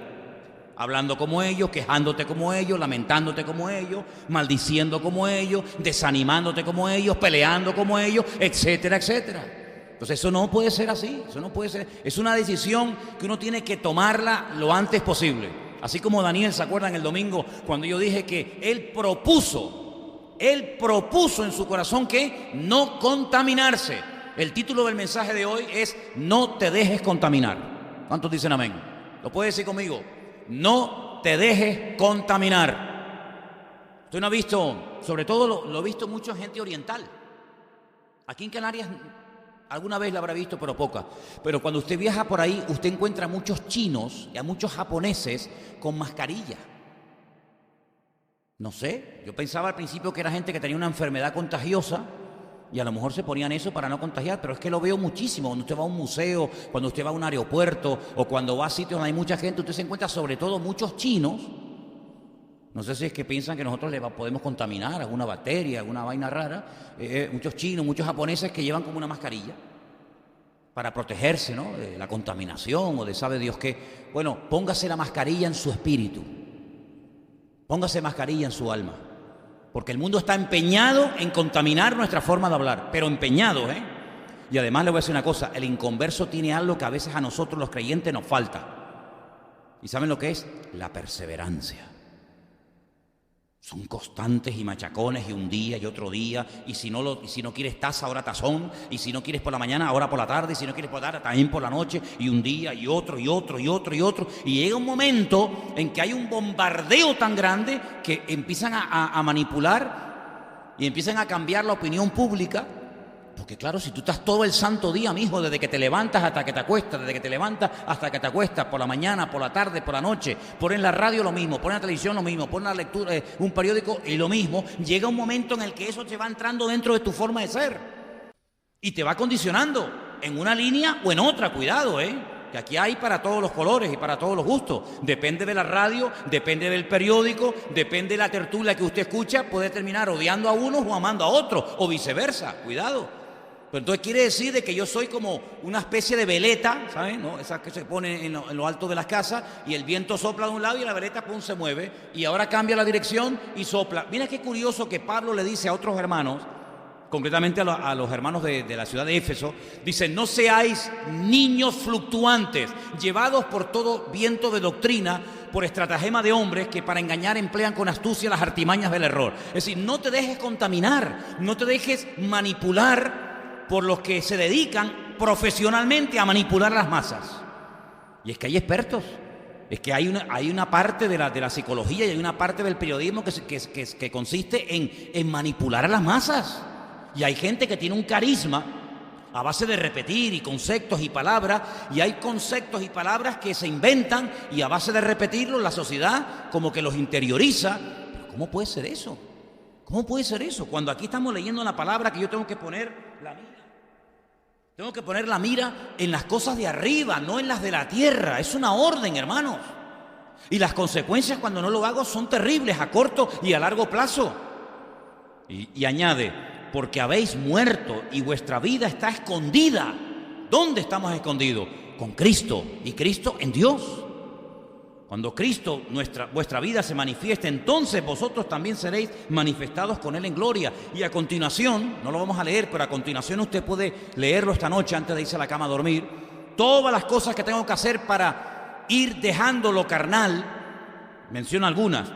Hablando como ellos, quejándote como ellos, lamentándote como ellos, maldiciendo como ellos, desanimándote como ellos, peleando como ellos, etcétera, etcétera. Entonces eso no puede ser así, eso no puede ser. Es una decisión que uno tiene que tomarla lo antes posible. Así como Daniel, ¿se acuerdan el domingo cuando yo dije que él propuso en su corazón que no contaminarse? El título del mensaje de hoy es No te dejes contaminar. ¿Cuántos dicen amén? ¿Lo puede decir conmigo? No te dejes contaminar. Usted no ha visto, sobre todo lo he visto mucho en gente oriental. Aquí en Canarias alguna vez la habrá visto, pero poca. Pero cuando usted viaja por ahí, usted encuentra a muchos chinos y a muchos japoneses con mascarilla. No sé, yo pensaba al principio que era gente que tenía una enfermedad contagiosa y a lo mejor se ponían eso para no contagiar, pero es que lo veo muchísimo. Cuando usted va a un museo, cuando usted va a un aeropuerto o cuando va a sitios donde hay mucha gente, usted se encuentra sobre todo muchos chinos. No sé si es que piensan que nosotros le podemos contaminar alguna bacteria, alguna vaina rara. Muchos chinos, muchos japoneses que llevan como una mascarilla para protegerse, ¿no?, de la contaminación o de sabe Dios qué. Bueno, póngase la mascarilla en su espíritu. Póngase mascarilla en su alma, porque el mundo está empeñado en contaminar nuestra forma de hablar, pero empeñado, Y además le voy a decir una cosa, el inconverso tiene algo que a veces a nosotros los creyentes nos falta. ¿Y saben lo que es? La perseverancia. Son constantes y machacones y un día y otro día, y si no quieres taza, ahora tazón, y si no quieres por la mañana, ahora por la tarde, y si no quieres por la tarde, también por la noche, y un día y otro, y llega un momento en que hay un bombardeo tan grande que empiezan a manipular y empiezan a cambiar la opinión pública. Porque claro, si tú estás todo el santo día, mijo, desde que te levantas hasta que te acuestas, desde que te levantas hasta que te acuestas, por la mañana, por la tarde, por la noche, pones en la radio lo mismo, pones en la televisión lo mismo, pones en la lectura, un periódico y lo mismo, llega un momento en el que eso te va entrando dentro de tu forma de ser y te va condicionando en una línea o en otra, cuidado, que aquí hay para todos los colores y para todos los gustos. Depende de la radio, depende del periódico, depende de la tertulia que usted escucha, puede terminar odiando a unos o amando a otros, o viceversa, cuidado. Pero entonces quiere decir de que yo soy como una especie de veleta, ¿saben? ¿No? Esa que se pone en lo alto de las casas y el viento sopla de un lado y la veleta pum, se mueve y ahora cambia la dirección y sopla. Mira qué curioso que Pablo le dice a otros hermanos, concretamente a los hermanos de la ciudad de Éfeso, dice: no seáis niños fluctuantes, llevados por todo viento de doctrina, por estratagema de hombres que para engañar emplean con astucia las artimañas del error. Es decir, no te dejes contaminar, no te dejes manipular por los que se dedican profesionalmente a manipular a las masas. Y es que hay expertos, es que hay una parte de la psicología y hay una parte del periodismo que consiste en manipular a las masas. Y hay gente que tiene un carisma a base de repetir y conceptos y palabras, y hay conceptos y palabras que se inventan y a base de repetirlos la sociedad como que los interioriza. ¿Pero cómo puede ser eso? ¿Cómo puede ser eso? Cuando aquí estamos leyendo la palabra que yo tengo que poner la mira. Tengo que poner la mira en las cosas de arriba, no en las de la tierra. Es una orden, hermanos. Y las consecuencias cuando no lo hago son terribles a corto y a largo plazo. Y añade: porque habéis muerto y vuestra vida está escondida. ¿Dónde estamos escondidos? Con Cristo, y Cristo en Dios. Cuando Cristo, vuestra vida se manifieste, entonces vosotros también seréis manifestados con Él en gloria. Y a continuación, no lo vamos a leer, pero a continuación usted puede leerlo esta noche antes de irse a la cama a dormir. Todas las cosas que tengo que hacer para ir dejando lo carnal, menciona algunas: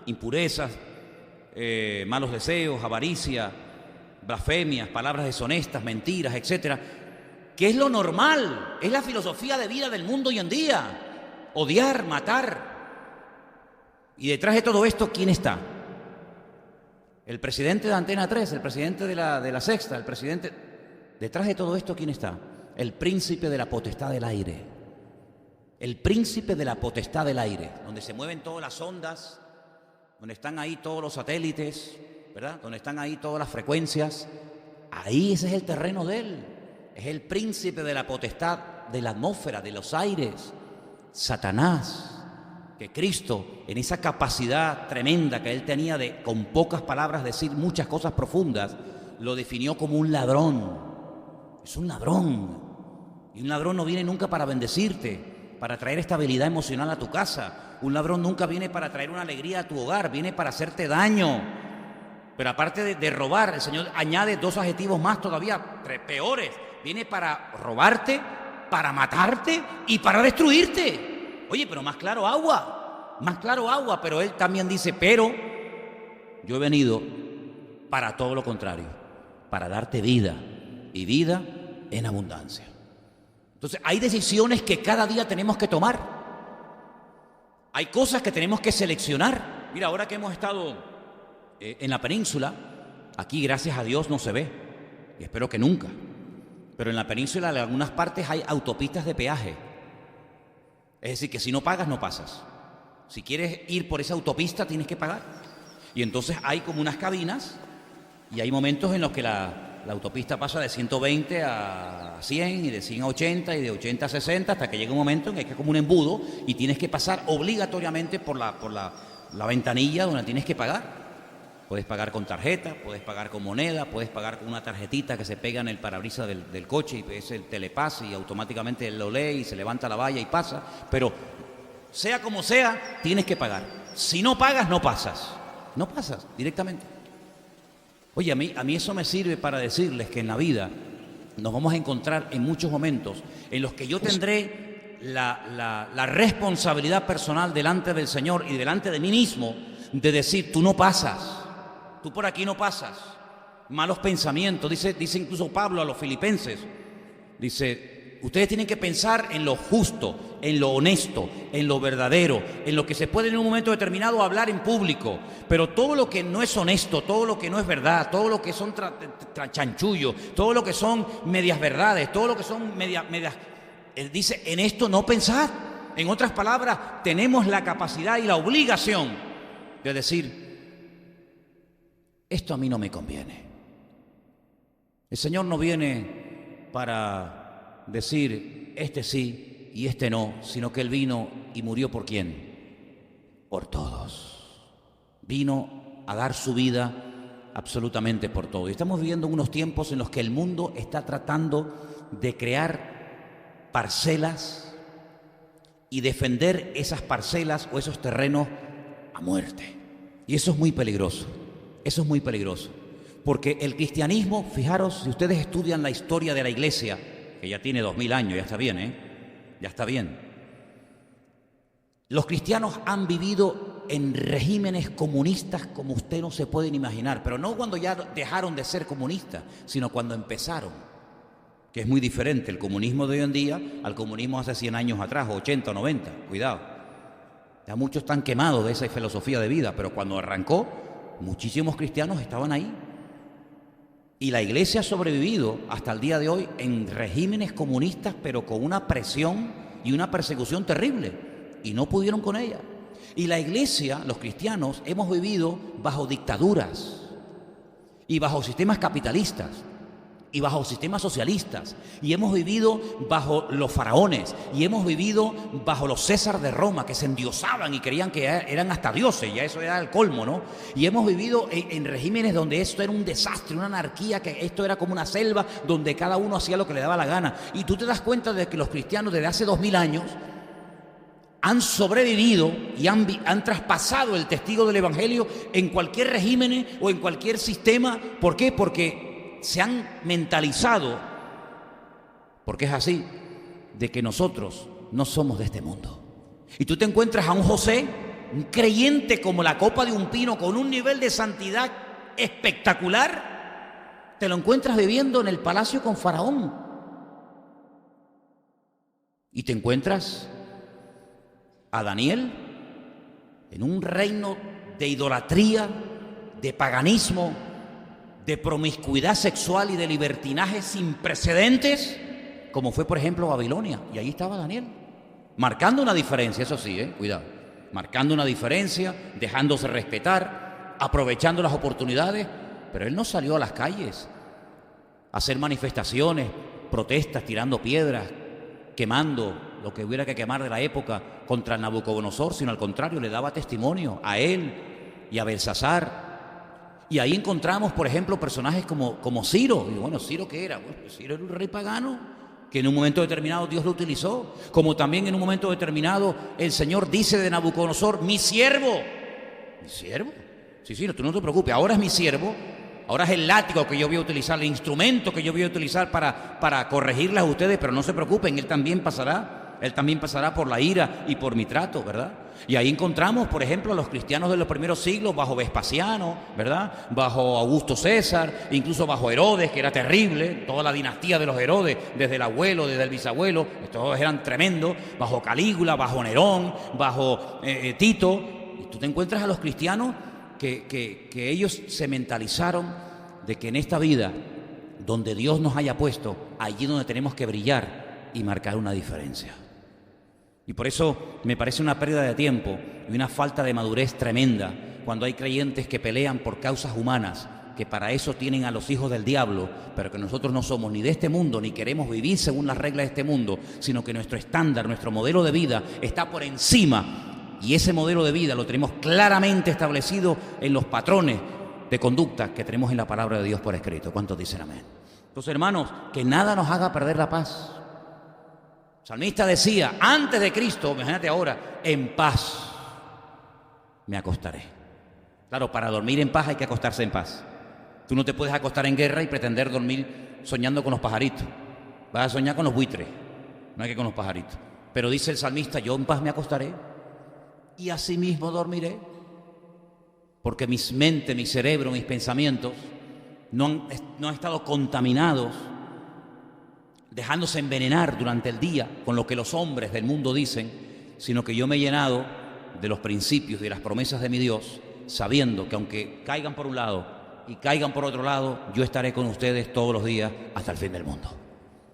impurezas, malos deseos, avaricia, blasfemias, palabras deshonestas, mentiras, etcétera, que es lo normal, es la filosofía de vida del mundo hoy en día. Odiar, matar. Y detrás de todo esto, ¿quién está? El presidente de Antena 3, el presidente de la Sexta, el presidente... Detrás de todo esto, ¿quién está? El príncipe de la potestad del aire. El príncipe de la potestad del aire, donde se mueven todas las ondas, donde están ahí todos los satélites, ¿verdad? Donde están ahí todas las frecuencias. Ahí ese es el terreno de él. Es el príncipe de la potestad de la atmósfera, de los aires. Satanás, que Cristo, en esa capacidad tremenda que él tenía de, con pocas palabras, decir muchas cosas profundas, lo definió como un ladrón. Es un ladrón. Y un ladrón no viene nunca para bendecirte, para traer estabilidad emocional a tu casa. Un ladrón nunca viene para traer una alegría a tu hogar, viene para hacerte daño. Pero aparte de robar, el Señor añade dos adjetivos más todavía peores. Viene para robarte, para matarte y para destruirte. Oye, pero más claro agua, pero él también dice: pero yo he venido para todo lo contrario, para darte vida y vida en abundancia. Entonces hay decisiones que cada día tenemos que tomar, hay cosas que tenemos que seleccionar. Mira, ahora que hemos estado en la península, aquí gracias a Dios no se ve, y espero que nunca. Pero en la península, en algunas partes, hay autopistas de peaje. Es decir, que si no pagas, no pasas. Si quieres ir por esa autopista, tienes que pagar. Y entonces hay como unas cabinas, y hay momentos en los que la autopista pasa de 120 a 100, y de 100 a 80, y de 80 a 60, hasta que llega un momento en que es como un embudo, y tienes que pasar obligatoriamente por la ventanilla donde tienes que pagar. Puedes pagar con tarjeta, puedes pagar con moneda, puedes pagar con una tarjetita que se pega en el parabrisas del coche y es el telepase y automáticamente él lo lee y se levanta la valla y pasa. Pero sea como sea, tienes que pagar. Si no pagas, no pasas. No pasas directamente. Oye, a mí eso me sirve para decirles que en la vida nos vamos a encontrar en muchos momentos en los que yo tendré la responsabilidad personal delante del Señor y delante de mí mismo de decir: tú no pasas. Tú por aquí no pasas. Malos pensamientos, dice incluso Pablo a los filipenses. Dice: ustedes tienen que pensar en lo justo, en lo honesto, en lo verdadero, en lo que se puede en un momento determinado hablar en público. Pero todo lo que no es honesto, todo lo que no es verdad, todo lo que son chanchullos, todo lo que son medias verdades, todo lo que son medias... Él dice: en esto no pensad. En otras palabras, tenemos la capacidad y la obligación de decir: esto a mí no me conviene. El Señor no viene para decir este sí y este no, sino que Él vino y murió ¿por quién? Por todos. Vino a dar su vida absolutamente por todo. Y estamos viviendo unos tiempos en los que el mundo está tratando de crear parcelas y defender esas parcelas o esos terrenos a muerte. Y eso es muy peligroso. Eso es muy peligroso. Porque el cristianismo, fijaros, si ustedes estudian la historia de la iglesia, que ya tiene 2000 años, ya está bien, ya está bien. Los cristianos han vivido en regímenes comunistas como usted no se pueden imaginar, pero no cuando ya dejaron de ser comunistas, sino cuando empezaron, que es muy diferente el comunismo de hoy en día al comunismo hace 100 años atrás, 80 o 90, cuidado. Ya muchos están quemados de esa filosofía de vida, pero cuando arrancó, muchísimos cristianos estaban ahí. Y la iglesia ha sobrevivido hasta el día de hoy en regímenes comunistas, pero con una presión y una persecución terrible. Y no pudieron con ella. Y la iglesia, los cristianos, hemos vivido bajo dictaduras y bajo sistemas capitalistas y bajo sistemas socialistas, y hemos vivido bajo los faraones, y hemos vivido bajo los César de Roma, que se endiosaban y creían que eran hasta dioses, ya eso era el colmo, ¿no? Y hemos vivido en regímenes donde esto era un desastre, una anarquía, que esto era como una selva donde cada uno hacía lo que le daba la gana. Y tú te das cuenta de que los cristianos desde hace 2000 años han sobrevivido y han traspasado el testigo del Evangelio en cualquier régimen o en cualquier sistema. ¿Por qué? Porque se han mentalizado, porque es así, de que nosotros no somos de este mundo. Y tú te encuentras a un José, un creyente como la copa de un pino, con un nivel de santidad espectacular, te lo encuentras viviendo en el palacio con Faraón. Y te encuentras a Daniel en un reino de idolatría, de paganismo, de promiscuidad sexual y de libertinaje sin precedentes, como fue por ejemplo Babilonia. Y ahí estaba Daniel, marcando una diferencia, eso sí, cuidado, marcando una diferencia, dejándose respetar, aprovechando las oportunidades, pero él no salió a las calles a hacer manifestaciones, protestas, tirando piedras, quemando lo que hubiera que quemar de la época contra Nabucodonosor, sino al contrario, le daba testimonio a él y a Belsasar. Y ahí encontramos, por ejemplo, personajes como Ciro. Y bueno, ¿Ciro qué era? Bueno, Ciro era un rey pagano que en un momento determinado Dios lo utilizó. Como también en un momento determinado el Señor dice de Nabucodonosor: mi siervo. ¿Mi siervo? Sí, no, tú no te preocupes, ahora es mi siervo. Ahora es el látigo que yo voy a utilizar, el instrumento que yo voy a utilizar para corregirlas a ustedes, pero no se preocupen, Él también pasará por la ira y por mi trato, ¿verdad? Y ahí encontramos, por ejemplo, a los cristianos de los primeros siglos bajo Vespasiano, ¿verdad? Bajo Augusto César, incluso bajo Herodes, que era terrible, toda la dinastía de los Herodes, desde el abuelo, desde el bisabuelo, todos eran tremendos, bajo Calígula, bajo Nerón, bajo Tito. Y tú te encuentras a los cristianos que ellos se mentalizaron de que en esta vida, donde Dios nos haya puesto, allí donde tenemos que brillar y marcar una diferencia. Y por eso me parece una pérdida de tiempo y una falta de madurez tremenda cuando hay creyentes que pelean por causas humanas, que para eso tienen a los hijos del diablo, pero que nosotros no somos ni de este mundo, ni queremos vivir según las reglas de este mundo, sino que nuestro estándar, nuestro modelo de vida está por encima. Y ese modelo de vida lo tenemos claramente establecido en los patrones de conducta que tenemos en la palabra de Dios por escrito. ¿Cuántos dicen amén? Entonces, hermanos, que nada nos haga perder la paz. El salmista decía, antes de Cristo, imagínate ahora, en paz me acostaré. Claro, para dormir en paz hay que acostarse en paz. Tú no te puedes acostar en guerra y pretender dormir soñando con los pajaritos. Vas a soñar con los buitres, no hay que con los pajaritos. Pero dice el salmista, yo en paz me acostaré y asimismo dormiré, porque mi mente, mi cerebro, mis pensamientos no han estado contaminados, dejándose envenenar durante el día con lo que los hombres del mundo dicen, sino que yo me he llenado de los principios y de las promesas de mi Dios, sabiendo que aunque caigan por un lado y caigan por otro lado, yo estaré con ustedes todos los días hasta el fin del mundo.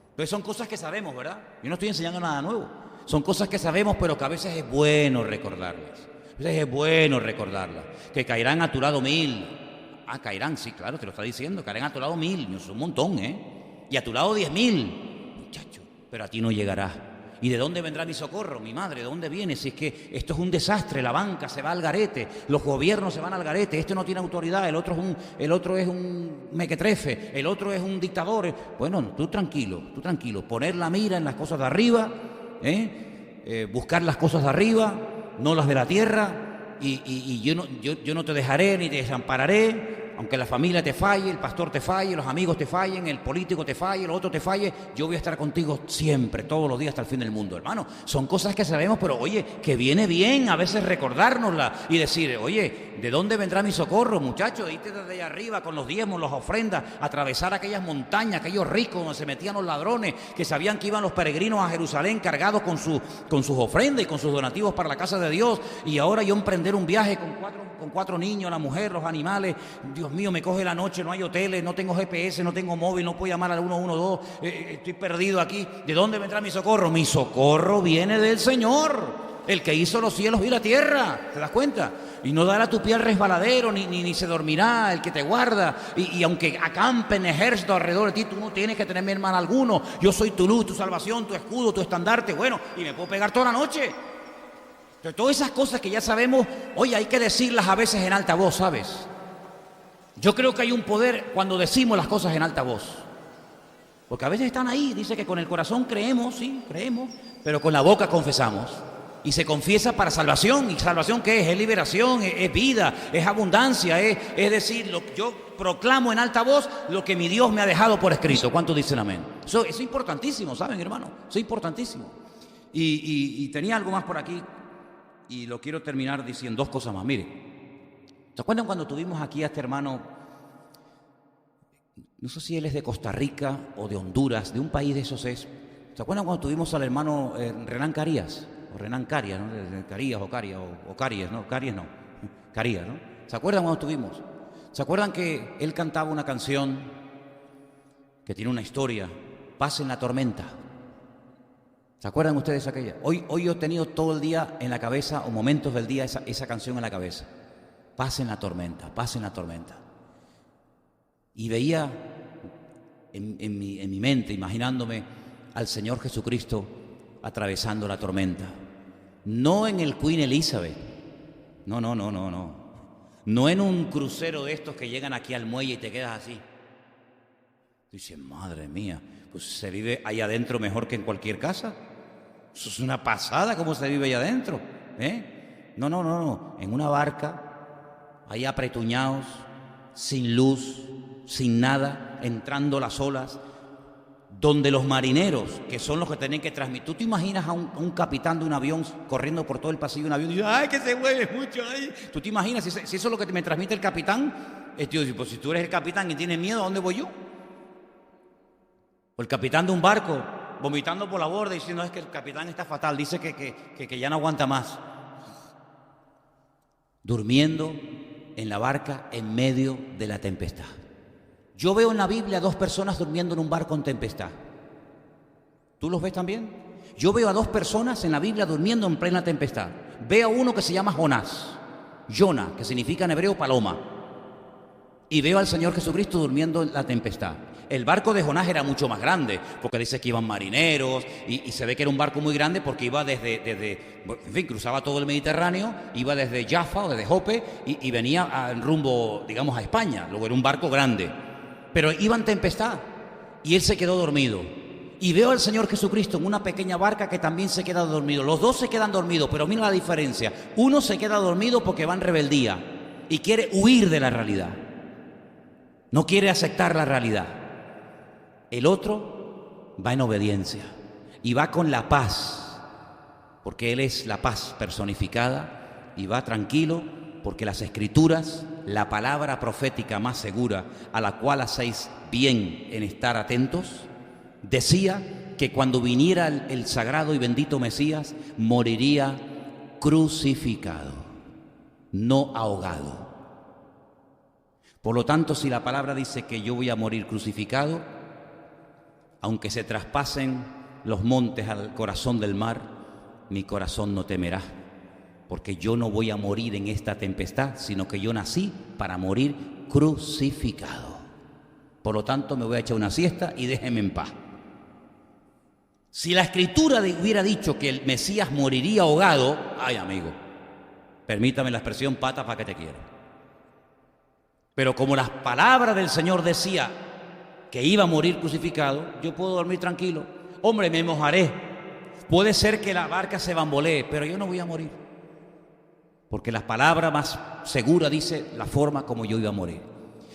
Entonces son cosas que sabemos, ¿verdad? Yo no estoy enseñando nada nuevo. Son cosas que sabemos, pero que a veces es bueno recordarlas. A veces es bueno recordarlas. Que caerán a tu lado 1000. Ah, caerán, sí, claro, te lo está diciendo. Caerán a tu lado 1000. Es un montón, ¿eh? Y a tu lado 10.000. Muchacho, pero a ti no llegará. ¿Y de dónde vendrá mi socorro? Mi madre, ¿de dónde viene? Si es que esto es un desastre, la banca se va al garete, los gobiernos se van al garete, este no tiene autoridad, el otro es un mequetrefe, el otro es un dictador. Bueno, tú tranquilo, poner la mira en las cosas de arriba, buscar las cosas de arriba, no las de la tierra, y yo no te dejaré ni te desampararé. Aunque la familia te falle, el pastor te falle, los amigos te fallen, el político te falle, el otro te falle, yo voy a estar contigo siempre, todos los días hasta el fin del mundo, hermano. Son cosas que sabemos, pero oye, que viene bien a veces recordárnoslas y decir, oye, ¿de dónde vendrá mi socorro, muchachos? Irte desde allá arriba con los diezmos, las ofrendas, atravesar aquellas montañas, aquellos ricos donde se metían los ladrones, que sabían que iban los peregrinos a Jerusalén cargados con sus ofrendas y con sus donativos para la casa de Dios, y ahora yo emprender un viaje con cuatro niños, la mujer, los animales. Dios mío, me coge la noche, no hay hoteles, no tengo GPS, no tengo móvil, no puedo llamar al 112, estoy perdido aquí. ¿De dónde vendrá mi socorro? Mi socorro viene del Señor, el que hizo los cielos y la tierra. ¿Te das cuenta? Y no dará tu pie al resbaladero, ni se dormirá el que te guarda. Y aunque acampen ejércitos alrededor de ti, tú no tienes que tener mal alguno. Yo soy tu luz, tu salvación, tu escudo, tu estandarte. Bueno, y me puedo pegar toda la noche. Entonces, todas esas cosas que ya sabemos, oye, hay que decirlas a veces en alta voz, ¿sabes? Yo creo que hay un poder cuando decimos las cosas en alta voz. Porque a veces están ahí, dice que con el corazón creemos, sí, creemos, pero con la boca confesamos. Y se confiesa para salvación. ¿Y salvación qué es? Es liberación, es vida, es abundancia, es decir, yo proclamo en alta voz lo que mi Dios me ha dejado por escrito. ¿Cuántos dicen amén? Eso es importantísimo, ¿saben, hermano? Eso es importantísimo. Y tenía algo más por aquí y lo quiero terminar diciendo dos cosas más. Mire. ¿Se acuerdan cuando tuvimos aquí a este hermano? No sé si él es de Costa Rica o de Honduras, de un país de esos es. ¿Se acuerdan cuando tuvimos al hermano Renan Carías? O Renan Carías, ¿no? Carías o Carías, o Carías, ¿no? Carías no. Carías, ¿no? ¿Se acuerdan cuando estuvimos? ¿Se acuerdan que él cantaba una canción que tiene una historia? Paz en la tormenta. ¿Se acuerdan ustedes aquella? Hoy yo he tenido todo el día en la cabeza, o momentos del día, esa canción en la cabeza. Paz en la tormenta, paz en la tormenta. Y veía en mi mente, imaginándome al Señor Jesucristo atravesando la tormenta. No en el Queen Elizabeth. No. No en un crucero de estos que llegan aquí al muelle y te quedas así. Dices, madre mía, pues se vive ahí adentro mejor que en cualquier casa. Eso es una pasada cómo se vive ahí adentro. No. En una barca, ahí apretuñados, sin luz, sin nada, entrando las olas, donde los marineros, que son los que tienen que transmitir. ¿Tú te imaginas a un capitán de un avión corriendo por todo el pasillo de un avión y dice, ¡ay, que se mueve mucho ahí! ¿Tú te imaginas si eso es lo que me transmite el capitán? Pues si tú eres el capitán y tienes miedo, ¿a dónde voy yo? O el capitán de un barco vomitando por la borda diciendo, es que el capitán está fatal, dice que ya no aguanta más. Durmiendo en la barca en medio de la tempestad. Yo veo en la Biblia a dos personas durmiendo en un barco en tempestad. ¿Tú los ves también? Yo veo a dos personas en la Biblia durmiendo en plena tempestad. Veo a uno que se llama Jonás, Jonah, que significa en hebreo paloma. Y veo al Señor Jesucristo durmiendo en la tempestad. El barco de Jonás era mucho más grande, porque dice que iban marineros, y se ve que era un barco muy grande porque iba en fin, cruzaba todo el Mediterráneo, iba desde Jaffa o desde Jope y venía en rumbo, digamos, a España. Luego era un barco grande, pero iba en tempestad y él se quedó dormido. Y veo al Señor Jesucristo en una pequeña barca que también se queda dormido. Los dos se quedan dormidos, pero mira la diferencia. Uno se queda dormido porque va en rebeldía y quiere huir de la realidad. No quiere aceptar la realidad. El otro va en obediencia y va con la paz, porque Él es la paz personificada, y va tranquilo porque las Escrituras, la palabra profética más segura a la cual hacéis bien en estar atentos, decía que cuando viniera el sagrado y bendito Mesías, moriría crucificado, no ahogado. Por lo tanto, si la palabra dice que yo voy a morir crucificado, aunque se traspasen los montes al corazón del mar, mi corazón no temerá, porque yo no voy a morir en esta tempestad, sino que yo nací para morir crucificado. Por lo tanto, me voy a echar una siesta y déjenme en paz. Si la Escritura hubiera dicho que el Mesías moriría ahogado, ay amigo, permítame la expresión, pata pa' que te quiero. Pero como las palabras del Señor decía que iba a morir crucificado, yo puedo dormir tranquilo. Hombre, me mojaré. Puede ser que la barca se bambolee, pero yo no voy a morir. Porque la palabra más segura dice la forma como yo iba a morir.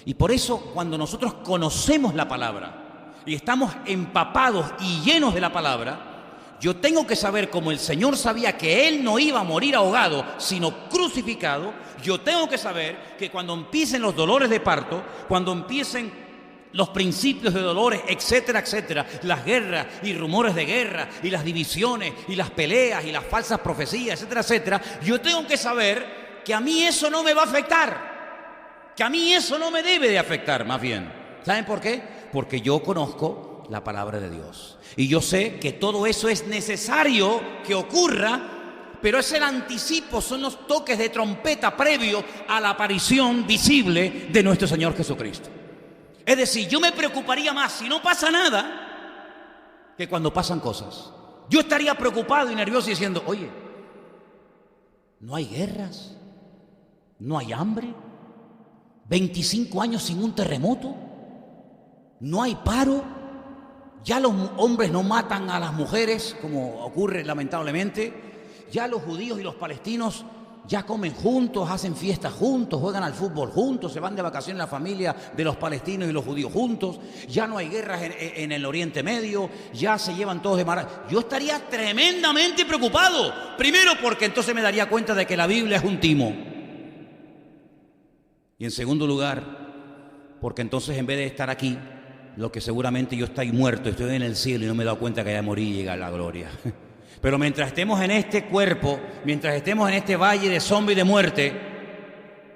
Y por eso, cuando nosotros conocemos la palabra y estamos empapados y llenos de la palabra, yo tengo que saber, como el Señor sabía que Él no iba a morir ahogado, sino crucificado, yo tengo que saber que cuando empiecen los dolores de parto, cuando empiecen los principios de dolores, etcétera, etcétera, las guerras y rumores de guerra y las divisiones y las peleas y las falsas profecías, etcétera, etcétera, yo tengo que saber que a mí eso no me va a afectar, que a mí eso no me debe de afectar, más bien. ¿Saben por qué? Porque yo conozco la palabra de Dios y yo sé que todo eso es necesario que ocurra, pero es el anticipo, son los toques de trompeta previo a la aparición visible de nuestro Señor Jesucristo. Es decir, yo me preocuparía más si no pasa nada que cuando pasan cosas. Yo estaría preocupado y nervioso diciendo, oye, no hay guerras, no hay hambre, 25 años sin un terremoto, no hay paro, ya los hombres no matan a las mujeres como ocurre lamentablemente, ya los judíos y los palestinos ya comen juntos, hacen fiestas juntos, juegan al fútbol juntos, se van de vacaciones la familia de los palestinos y los judíos juntos, ya no hay guerras en el Oriente Medio, ya se llevan todos de maravilla. Yo estaría tremendamente preocupado, primero porque entonces me daría cuenta de que la Biblia es un timo, y en segundo lugar, porque entonces en vez de estar aquí, lo que seguramente yo estoy muerto, estoy en el cielo y no me he dado cuenta que ya morí y llega la gloria. Pero mientras estemos en este cuerpo, mientras estemos en este valle de sombra y de muerte,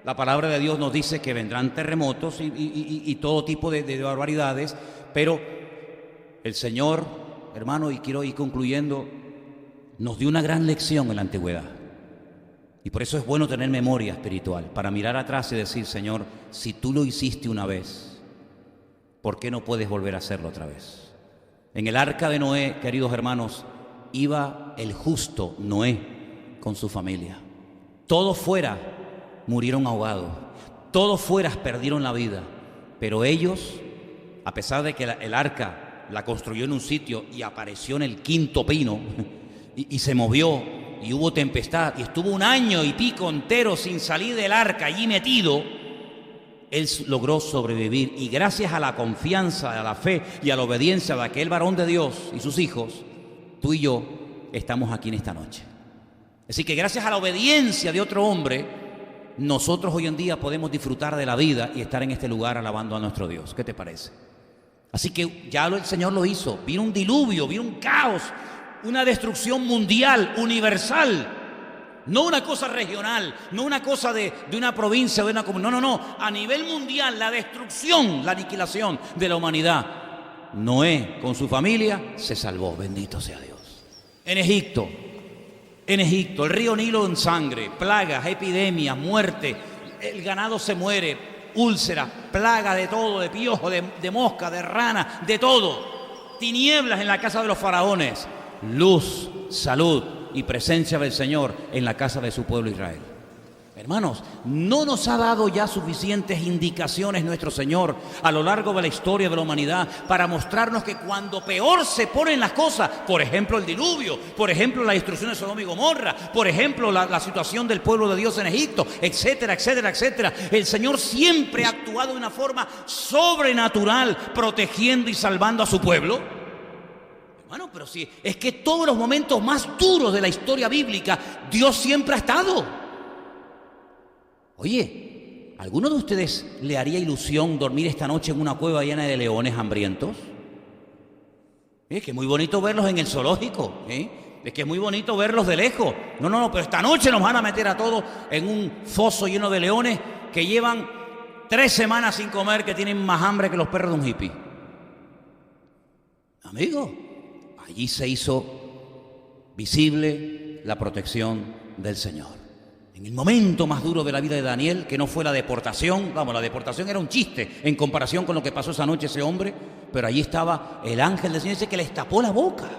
la palabra de Dios nos dice que vendrán terremotos y todo tipo de barbaridades, pero el Señor, hermano, y quiero ir concluyendo, nos dio una gran lección en la antigüedad. Y por eso es bueno tener memoria espiritual, para mirar atrás y decir, Señor, si tú lo hiciste una vez, ¿por qué no puedes volver a hacerlo otra vez? En el arca de Noé, queridos hermanos, iba el justo Noé con su familia. Todos fuera murieron ahogados, todos fuera perdieron la vida, pero ellos, a pesar de que el arca la construyó en un sitio y apareció en el quinto pino y se movió y hubo tempestad y estuvo 1 año y pico entero sin salir del arca allí metido, él logró sobrevivir, y gracias a la confianza, a la fe y a la obediencia de aquel varón de Dios y sus hijos, tú y yo estamos aquí en esta noche. Así que gracias a la obediencia de otro hombre, nosotros hoy en día podemos disfrutar de la vida y estar en este lugar alabando a nuestro Dios. ¿Qué te parece? Así que ya el Señor lo hizo. Vino un diluvio, vino un caos, una destrucción mundial, universal. No una cosa regional, no una cosa de una provincia o de una comunidad. No. A nivel mundial, la destrucción, la aniquilación de la humanidad. Noé con su familia se salvó, bendito sea Dios. En Egipto, el río Nilo en sangre, plagas, epidemias, muerte, el ganado se muere, úlceras, plaga de todo, de piojo, de mosca, de rana, de todo. Tinieblas en la casa de los faraones, luz, salud y presencia del Señor en la casa de su pueblo Israel. Hermanos, ¿no nos ha dado ya suficientes indicaciones nuestro Señor a lo largo de la historia de la humanidad para mostrarnos que cuando peor se ponen las cosas, por ejemplo el diluvio, por ejemplo la destrucción de Sodoma y Gomorra, por ejemplo la situación del pueblo de Dios en Egipto, etcétera, etcétera, etcétera, el Señor siempre ha actuado de una forma sobrenatural, protegiendo y salvando a su pueblo? Hermano, pero sí, es que todos los momentos más duros de la historia bíblica, Dios siempre ha estado. Oye, ¿alguno de ustedes le haría ilusión dormir esta noche en una cueva llena de leones hambrientos? Es que es muy bonito verlos en el zoológico, es que es muy bonito verlos de lejos. No, pero esta noche nos van a meter a todos en un foso lleno de leones que llevan 3 semanas sin comer, que tienen más hambre que los perros de un hippie. Amigo, allí se hizo visible la protección del Señor. En el momento más duro de la vida de Daniel, que no fue la deportación, la deportación era un chiste en comparación con lo que pasó esa noche ese hombre, pero allí estaba el ángel del Señor, dice que les tapó la boca.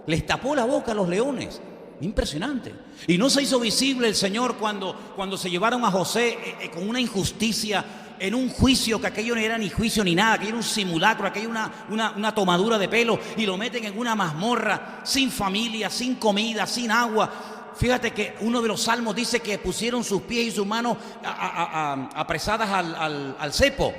les tapó la boca a los leones. Impresionante. Y no se hizo visible el Señor cuando se llevaron a José con una injusticia en un juicio, que aquello no era ni juicio ni nada, que era un simulacro, aquello una tomadura de pelo, y lo meten en una mazmorra, sin familia, sin comida, sin agua. Fíjate que uno de los salmos dice que pusieron sus pies y sus manos apresadas al cepo.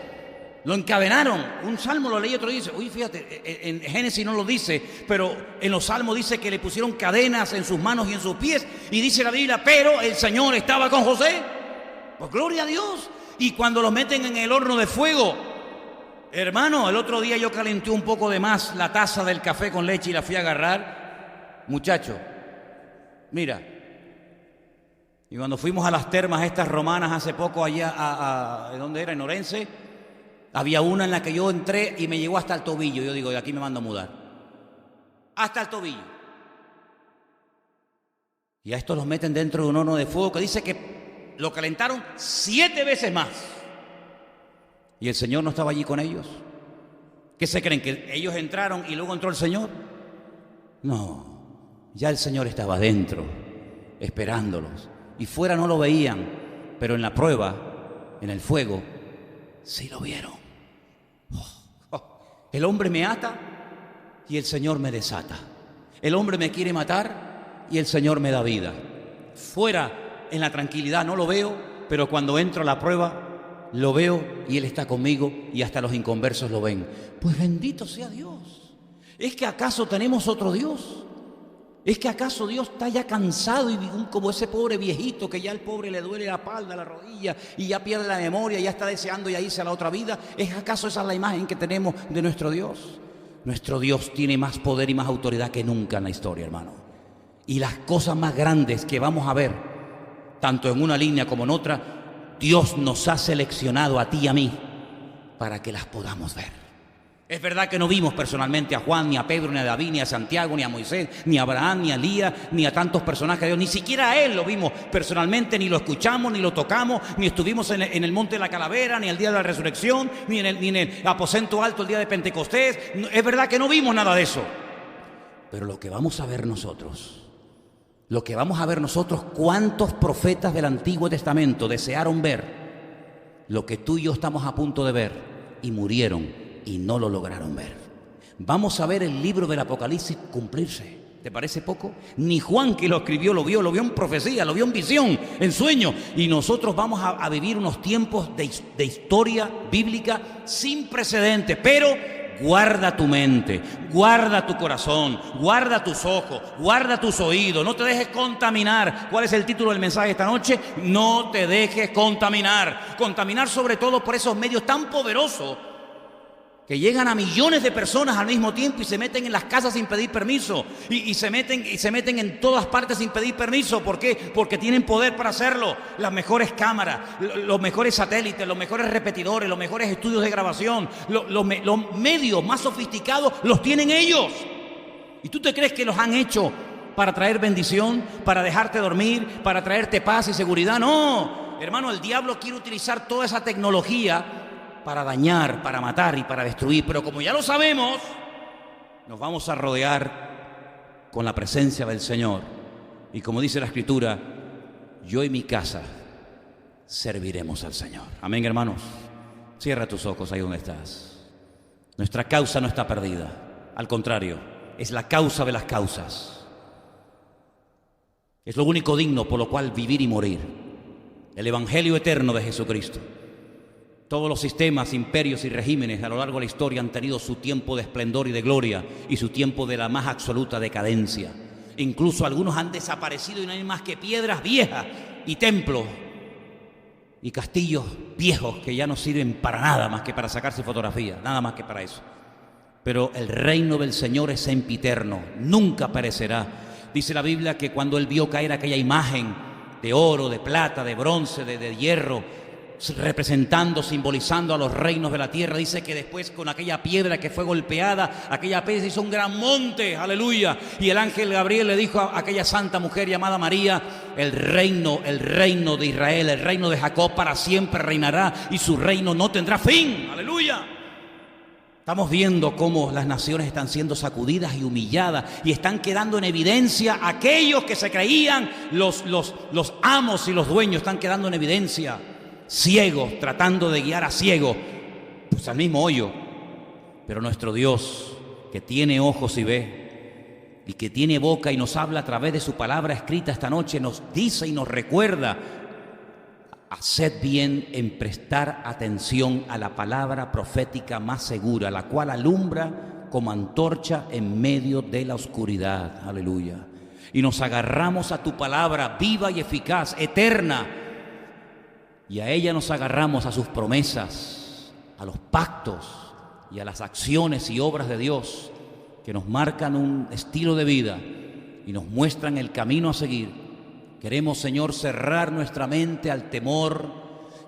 Lo encadenaron. Un salmo lo leí, otro dice, uy, fíjate, en Génesis no lo dice, pero en los salmos dice que le pusieron cadenas en sus manos y en sus pies. Y dice la Biblia, pero el Señor estaba con José. Pues gloria a Dios. Y cuando los meten en el horno de fuego, hermano, el otro día yo calenté un poco de más la taza del café con leche y la fui a agarrar. Muchacho, mira. Y cuando fuimos a las termas estas romanas hace poco allá, ¿dónde era? En Orense. Había una en la que yo entré y me llegó hasta el tobillo. Yo digo, de aquí me mando a mudar. Hasta el tobillo. Y a estos los meten dentro de un horno de fuego que dice que lo calentaron 7 veces más. Y el Señor no estaba allí con ellos. ¿Qué se creen? ¿Que ellos entraron y luego entró el Señor? No, ya el Señor estaba dentro, esperándolos. Y fuera no lo veían, pero en la prueba, en el fuego, sí lo vieron. El hombre me ata y el Señor me desata. El hombre me quiere matar y el Señor me da vida. Fuera, en la tranquilidad, no lo veo, pero cuando entro a la prueba, lo veo y Él está conmigo y hasta los inconversos lo ven. Pues bendito sea Dios. ¿Es que acaso tenemos otro Dios? ¿Es que acaso Dios está ya cansado y como ese pobre viejito que ya el pobre le duele la espalda, la rodilla y ya pierde la memoria, ya está deseando ya irse a la otra vida? ¿Es acaso esa la imagen que tenemos de nuestro Dios? Nuestro Dios tiene más poder y más autoridad que nunca en la historia, hermano. Y las cosas más grandes que vamos a ver, tanto en una línea como en otra, Dios nos ha seleccionado a ti y a mí para que las podamos ver. Es verdad que no vimos personalmente a Juan, ni a Pedro, ni a David, ni a Santiago, ni a Moisés, ni a Abraham, ni a Elías, ni a tantos personajes de Dios. Ni siquiera a Él lo vimos personalmente, ni lo escuchamos, ni lo tocamos, ni estuvimos en el monte de la calavera, ni el día de la resurrección, ni en el aposento alto el día de Pentecostés. Es verdad que no vimos nada de eso. Pero lo que vamos a ver nosotros, ¿cuántos profetas del Antiguo Testamento desearon ver lo que tú y yo estamos a punto de ver y murieron y no lo lograron ver? Vamos a ver el libro del Apocalipsis cumplirse. ¿Te parece poco? Ni Juan, que lo escribió, lo vio en profecía, lo vio en visión, en sueño. Y nosotros vamos a vivir unos tiempos de historia bíblica sin precedentes. Pero guarda tu mente, guarda tu corazón, guarda tus ojos, guarda tus oídos. No te dejes contaminar. ¿Cuál es el título del mensaje esta noche? No te dejes contaminar. Contaminar sobre todo por esos medios tan poderosos que llegan a millones de personas al mismo tiempo y se meten en las casas sin pedir permiso y se meten en todas partes sin pedir permiso. ¿Por qué? Porque tienen poder para hacerlo. Las mejores cámaras, los mejores satélites, los mejores repetidores, los mejores estudios de grabación, los medios más sofisticados los tienen ellos. ¿Y tú te crees que los han hecho para traer bendición, para dejarte dormir, para traerte paz y seguridad? No, hermano, el diablo quiere utilizar toda esa tecnología para dañar, para matar y para destruir. Pero como ya lo sabemos, nos vamos a rodear con la presencia del Señor. Y como dice la Escritura, yo y mi casa serviremos al Señor. Amén, hermanos. Cierra tus ojos ahí donde estás. Nuestra causa no está perdida. Al contrario, es la causa de las causas. Es lo único digno por lo cual vivir y morir. El Evangelio eterno de Jesucristo. Todos los sistemas, imperios y regímenes a lo largo de la historia han tenido su tiempo de esplendor y de gloria y su tiempo de la más absoluta decadencia. Incluso algunos han desaparecido y no hay más que piedras viejas y templos y castillos viejos que ya no sirven para nada más que para sacarse fotografías, nada más que para eso. Pero el reino del Señor es sempiterno, nunca perecerá. Dice la Biblia que cuando Él vio caer aquella imagen de oro, de plata, de bronce, de hierro, representando, simbolizando a los reinos de la tierra, dice que después con aquella piedra que fue golpeada, aquella piedra hizo un gran monte, aleluya, y el ángel Gabriel le dijo a aquella santa mujer llamada María, el reino de Israel, el reino de Jacob para siempre reinará y su reino no tendrá fin, aleluya. Estamos viendo cómo las naciones están siendo sacudidas y humilladas y están quedando en evidencia aquellos que se creían los amos y los dueños, están quedando en evidencia ciegos, tratando de guiar a ciegos, pues al mismo hoyo. Pero nuestro Dios, que tiene ojos y ve, y que tiene boca y nos habla a través de su palabra escrita esta noche, nos dice y nos recuerda: haced bien en prestar atención a la palabra profética más segura, la cual alumbra como antorcha en medio de la oscuridad. Aleluya. Y nos agarramos a tu palabra viva y eficaz, eterna, y a ella nos agarramos, a sus promesas, a los pactos y a las acciones y obras de Dios que nos marcan un estilo de vida y nos muestran el camino a seguir. Queremos, Señor, cerrar nuestra mente al temor.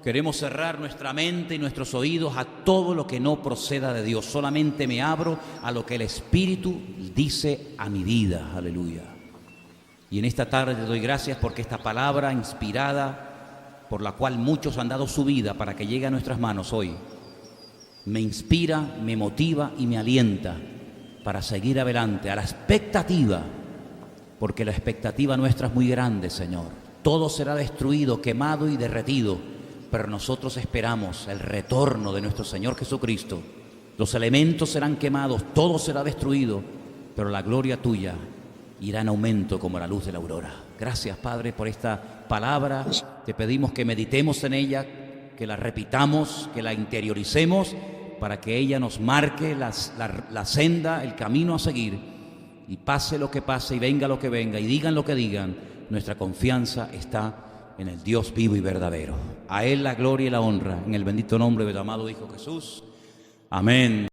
Queremos cerrar nuestra mente y nuestros oídos a todo lo que no proceda de Dios. Solamente me abro a lo que el Espíritu dice a mi vida. Aleluya. Y en esta tarde te doy gracias porque esta palabra inspirada, por la cual muchos han dado su vida para que llegue a nuestras manos hoy, me inspira, me motiva y me alienta para seguir adelante a la expectativa, porque la expectativa nuestra es muy grande, Señor. Todo será destruido, quemado y derretido, pero nosotros esperamos el retorno de nuestro Señor Jesucristo. Los elementos serán quemados, todo será destruido, pero la gloria tuya irá en aumento como la luz de la aurora. Gracias, Padre, por esta palabra. Te pedimos que meditemos en ella, que la repitamos, que la interioricemos, para que ella nos marque la senda, el camino a seguir. Y pase lo que pase y venga lo que venga y digan lo que digan, nuestra confianza está en el Dios vivo y verdadero. A Él la gloria y la honra, en el bendito nombre del amado Hijo Jesús. Amén.